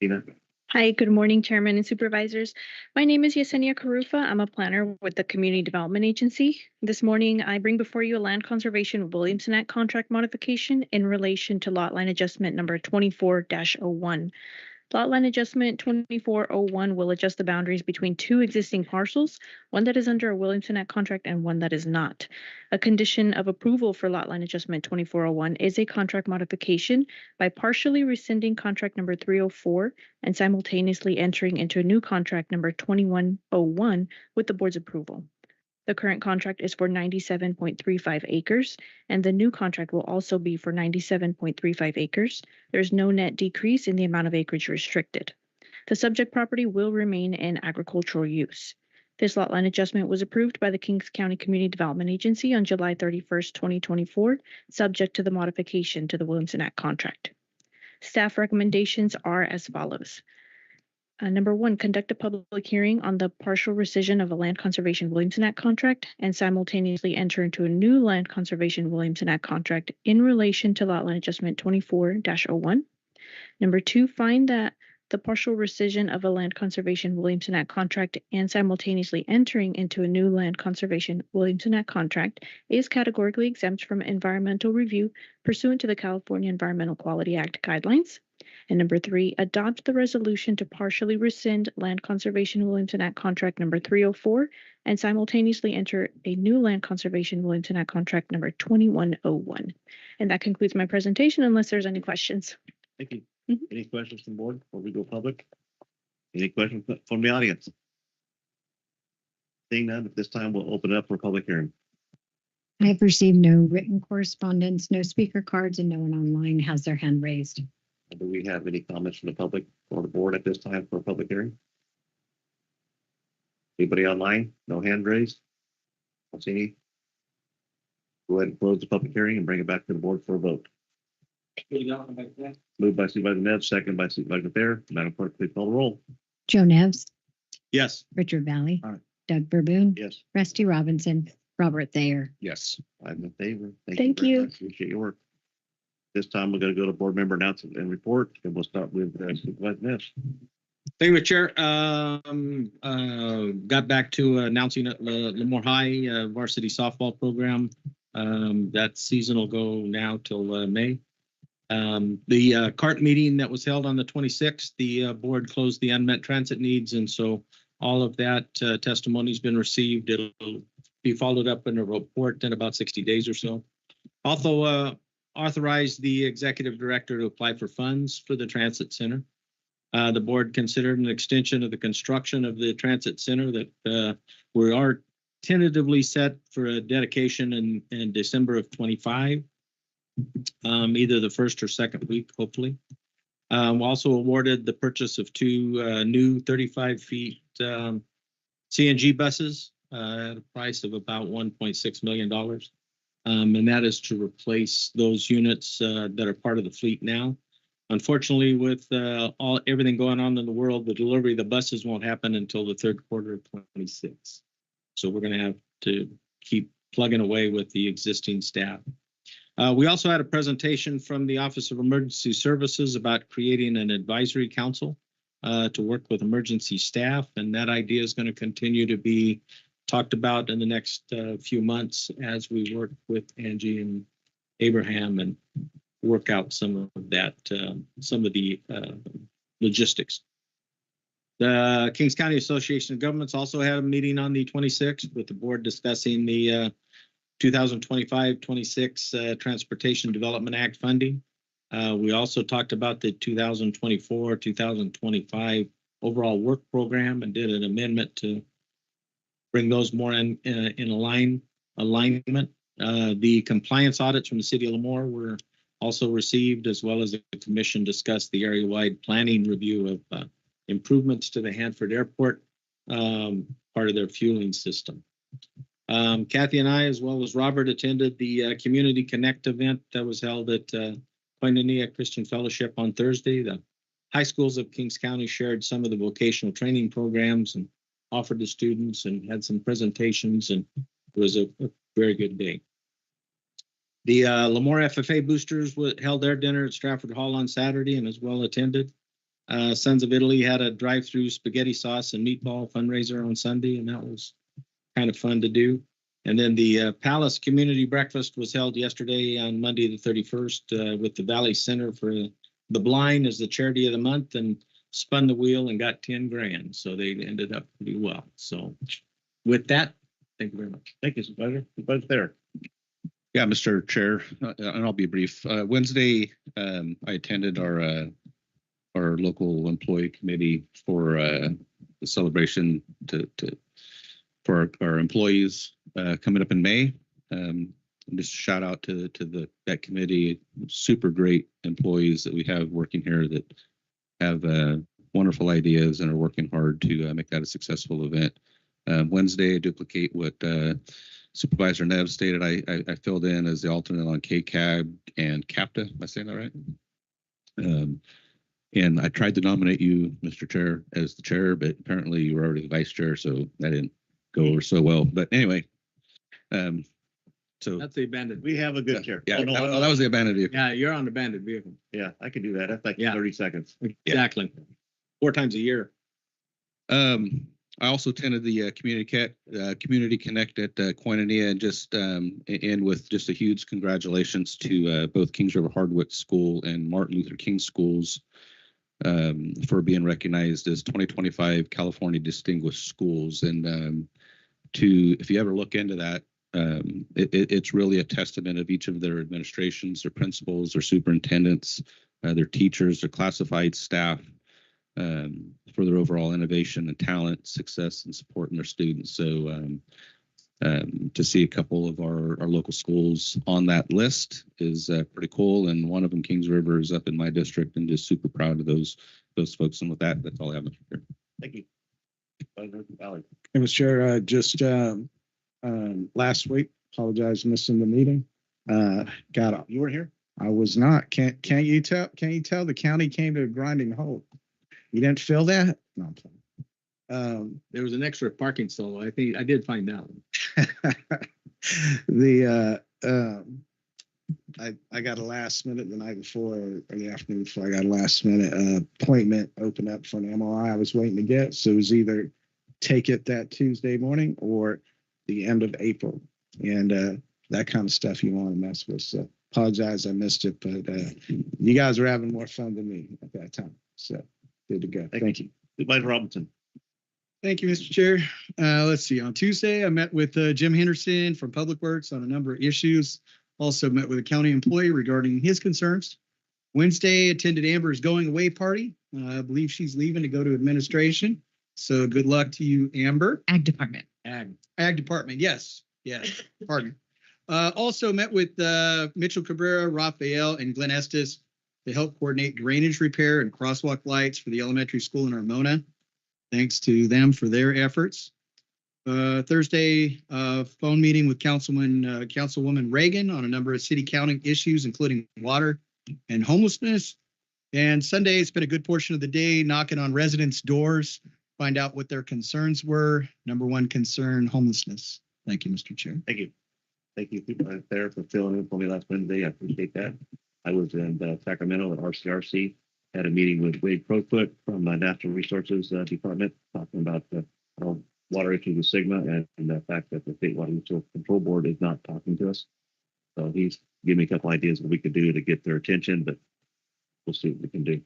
Tina. Hi, good morning, Chairman and Supervisors. My name is Yesenia Karufa. I'm a planner with the Community Development Agency. This morning, I bring before you a land conservation Williamson Act contract modification in relation to lot line adjustment number 24-01. Lot line adjustment 2401 will adjust the boundaries between two existing parcels, one that is under a Williamson Act contract and one that is not. A condition of approval for lot line adjustment 2401 is a contract modification by partially rescinding contract number 304 and simultaneously entering into a new contract number 2101 with the board's approval. The current contract is for 97.35 acres, and the new contract will also be for 97.35 acres. There's no net decrease in the amount of acreage restricted. The subject property will remain in agricultural use. This lot line adjustment was approved by the Kings County Community Development Agency on July 31st, 2024, subject to the modification to the Williamson Act contract. Staff recommendations are as follows. Number one, conduct a public hearing on the partial rescission of a land conservation Williamson Act contract and simultaneously enter into a new land conservation Williamson Act contract in relation to lot line adjustment 24-01. Number two, find that the partial rescission of a land conservation Williamson Act contract and simultaneously entering into a new land conservation Williamson Act contract is categorically exempt from environmental review pursuant to the California Environmental Quality Act guidelines. And number three, adopt the resolution to partially rescind land conservation Williamson Act contract number 304 and simultaneously enter a new land conservation Williamson Act contract number 2101. And that concludes my presentation unless there's any questions. Thank you. Any questions from the board before we go public? Any questions from the audience? Seeing none, at this time we'll open it up for public hearing. I have received no written correspondence, no speaker cards, and no one online has their hand raised. Do we have any comments from the public or the board at this time for a public hearing? Anybody online? No hand raised? Don't see any. Go ahead and close the public hearing and bring it back to the board for a vote. Moved by Supervisor Neves, second by Supervisor Thayer. Madam Clerk, please call the roll. Joe Neves. Yes. Richard Valley. Aye. Doug Verboon. Yes. Rusty Robinson. Robert Thayer. Yes. I'm in favor. Thank very you. much. Appreciate your work. This time we're going to go to board member announcement and report, and we'll start with Supervisor Neves. Thank you, Chair. Got back to announcing Lemoore High varsity softball program. That season will go now till May. The CART meeting that was held on the 26th, the board closed the unmet transit needs, and so all of that testimony has been received. It'll be followed up in a report in about 60 days or so. Also authorized the executive director to apply for funds for the transit center. The board considered an extension of the construction of the transit center that we are tentatively set for a dedication in December of 25, either the first or second week, hopefully. Also awarded the purchase of two new 35 feet CNG buses at a price of about $1.6 million. And that is to replace those units that are part of the fleet now. Unfortunately, with everything going on in the world, the delivery of the buses won't happen until the third quarter of 26. So we're going to have to keep plugging away with the existing staff. We also had a presentation from the Office of Emergency Services about creating an advisory council to work with emergency staff, and that idea is going to continue to be talked about in the next few months as we work with Angie and Abraham and work out some of that, some of the logistics. The Kings County Association of Governments also had a meeting on the 26th with the board discussing the 2025-26 Transportation Development Act funding. We also talked about the 2024-2025 overall work program and did an amendment to bring those more in alignment. The compliance audits from the city of Lemoore were also received, as well as the commission discussed the area-wide planning review of improvements to the Hanford Airport, part of their fueling system. Kathy and I, as well as Robert, attended the Community Connect event that was held at Koinonia Christian Fellowship on Thursday. The high schools of Kings County shared some of the vocational training programs and offered to students and had some presentations, and it was a very good day. The Lemoore FFA boosters held their dinner at Stratford Hall on Saturday and as well attended. Sons of Italy had a drive-through spaghetti sauce and meatball fundraiser on Sunday, and that was kind of fun to do. And then the Palace Community Breakfast was held yesterday on Monday the 31st with the Valley Center for the Blind as the charity of the month, and spun the wheel and got 10 grand. So they ended up pretty well. So with that, thank you very much. Thank you, Supervisor. Supervisor there. Yeah, Mr. Chair, and I'll be brief. Wednesday, I attended our local employee committee for the celebration for our employees coming up in May. Just a shout out to that committee, super great employees that we have working here that have wonderful ideas and are working hard to make that a successful event. Wednesday, I duplicate what Supervisor Nev stated. I filled in as the alternate on KCAB and CAPTA. Am I saying that right? And I tried to nominate you, Mr. Chair, as the chair, but apparently you were already the vice chair, so that didn't go over so well. But anyway, so That's the abandoned. We have a good chair. yeah, Oh, no, that was the abandoned vehicle. Yeah, you're on the abandoned vehicle. yeah, I can do that. That's like Yeah. 30 seconds. Exactly. 4 times a year. I also attended the Community Connect at Koinonia, and just end with just a huge congratulations to both Kings River Hardwick School and Martin Luther King Schools for being recognized as 2025 California Distinguished Schools. And if you ever look into that, it's really a testament of each of their administrations, their principals, their superintendents, their teachers, their classified staff, for their overall innovation and talent, success, and support in their students. So to see a couple of our local schools on that list is pretty cool. And one of them, Kings River, is up in my district, and just super proud of those folks. And with that, that's all I have, Mr. Chair. Thank you. Valley. Mr. Chair, just last week, apologize for missing the meeting. You were here? I was not. Can't you tell the county came to a grinding halt? You didn't feel that? No, I'm playing. There was an extra parking stall. I think I did find out. The I got a last minute the night before or the afternoon before. I got a last minute appointment open up for an MRI I was waiting to get. So it was either take it that Tuesday morning or the end of April, and that kind of stuff you want to mess with. So apologize I missed it, but you guys were having more fun than me at that time. So good to go. Thank you. Supervisor Robinson. Thank you, Mr. Chair. Let's see. On Tuesday, I met with Jim Henderson from Public Works on a number of issues. Also met with a county employee regarding his concerns. Wednesday, attended Amber's going away party. I believe she's leaving to go to administration. So good luck to you, Amber. Ag Department. Ag Department. Yes. Pardon. Also met with Mitchell Cabrera, Raphael, and Glenn Estes to help coordinate drainage repair and crosswalk lights for the elementary school in Armona. Thanks to them for their efforts. Thursday, phone meeting with Councilwoman Reagan on a number of city county issues, including water and homelessness. And Sunday, spent a good portion of the day knocking on residents' doors, find out what their concerns were. Number one concern, homelessness. Thank you, Mr. Chair. Thank you. Thank you, Supervisor Thayer, for filling in for me last Wednesday. I appreciate that. I was in Sacramento at RCRC, had a meeting with Wade Crowfoot from the Natural Resources Department, talking about the water issues with Sigma and the fact that the State Water Resources Control Board is not talking to us. So he's giving me a couple ideas what we could do to get their attention, but we'll see what we can do.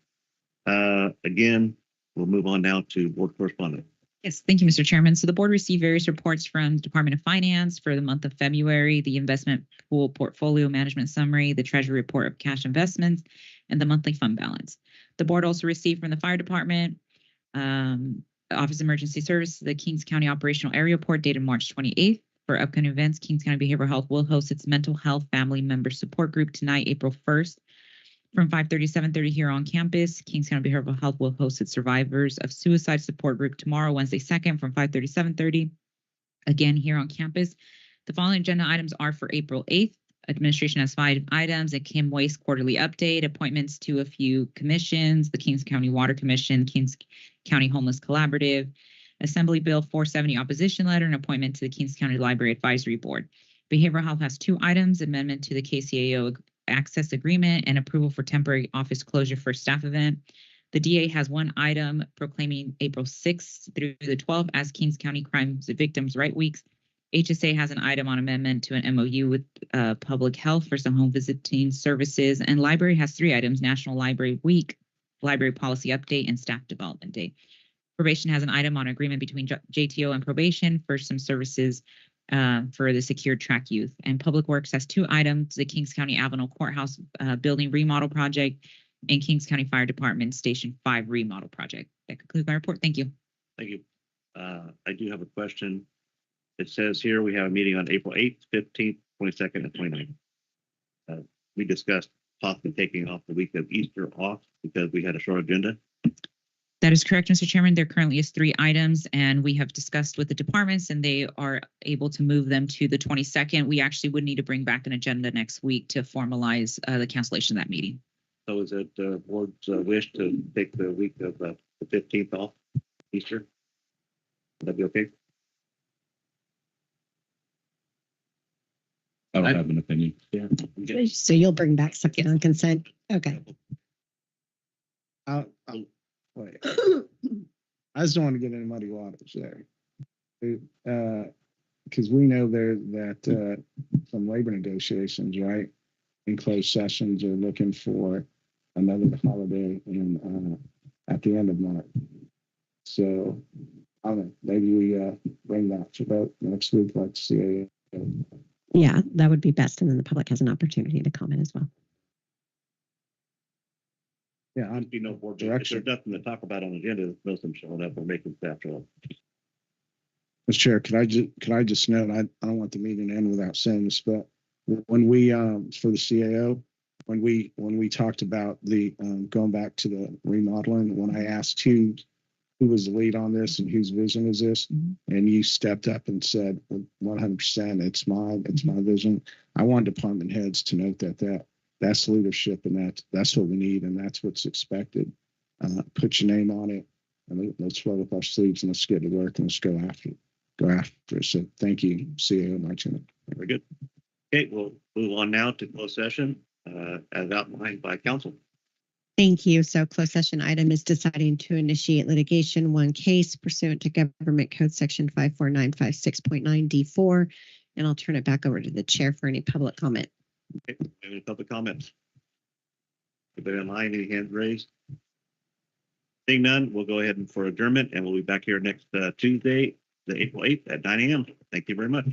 Again, we'll move on now to board correspondence. Yes, thank you, Mr. Chairman. So the board received various reports from the Department of Finance for the month of February, the investment pool portfolio management summary, the treasury report of cash investments, and the monthly fund balance. The board also received from the fire department, Office of Emergency Services, the Kings County Operational Area Report dated March 28th. For upcoming events, Kings County Behavioral Health will host its mental health family member support group tonight, April 1st. From 5:30 to 7:30 here on campus. Kings County Behavioral Health will host its Survivors of Suicide support group tomorrow, Wednesday 2nd, from 5:30 to 7:30. Again, here on campus. The following agenda items are for April 8th. Administration has 5 items: a Kim Waste quarterly update, appointments to a few commissions, the Kings County Water Commission, Kings County Homeless Collaborative, Assembly Bill 470 opposition letter, and appointment to the Kings County Library Advisory Board. Behavioral Health has 2 items: amendment to the KCAO access agreement and approval for temporary office closure for staff event. The DA has 1 item proclaiming April 6th through the 12th as Kings County Crimes Victims' Right Weeks. HSA has an item on amendment to an MOU with Public Health for some home visiting services. And Library has 3 items: National Library Week, Library Policy Update, and Staff Development Day. Probation has an item on agreement between JTO and probation for some services for the secured track youth. And Public Works has 2 items: the Kings County Avenel Courthouse building remodel project and Kings County Fire Department Station 5 remodel project. That concludes my report. Thank you. Thank you. I do have a question. It says here we have a meeting on April 8th, 15th, 22nd, and 29th. We discussed possibly taking off the week of Easter off because we had a short agenda. That is correct, Mr. Chairman. There currently is 3 items, and we have discussed with the departments, and they are able to move them to the 22nd. We actually would need to bring back an agenda next week to formalize the cancellation of that meeting. So is it the board's wish to take the week of the 15th off, Easter? Would that be okay? I don't have an opinion. Yeah. Okay. So you'll bring back something on consent? Okay. Wait. I just don't want to get into muddy waters there. Because we know there that some labor negotiations, right, in closed sessions are looking for another holiday in at the end of March. So I don't know, maybe we bring that to vote next week, like CAA. Yeah, that would be best. And then the public has an opportunity to comment as well. Yeah, I'd be no board direction. If there's nothing to talk about on the agenda, most of them showing up, we're making staff show up. Mr. Chair, could I just note, I don't want the meeting to end without saying this, but when we for the CAO, when we talked about the going back to the remodeling, when I asked who was the lead on this and whose vision is this, and you stepped up and said 100% it's my vision. I want department heads to note that's leadership, and that's what we need, and that's what's expected. Put your name on it, and let's roll up our sleeves and let's get to work and let's go after it. So thank you, CEO Martin. Very good. Okay, we'll move on now to closed session as outlined by council. Thank you. So closed session item is deciding to initiate litigation, one case pursuant to Government Code Section 54956.9 D4. And I'll turn it back over to the chair for any public comment. Okay, any public comments? Anybody online, any hands raised? Seeing none, we'll go ahead and for adjournment, and we'll be back here next Tuesday, the April 8th at 9 a.m. Thank you very much.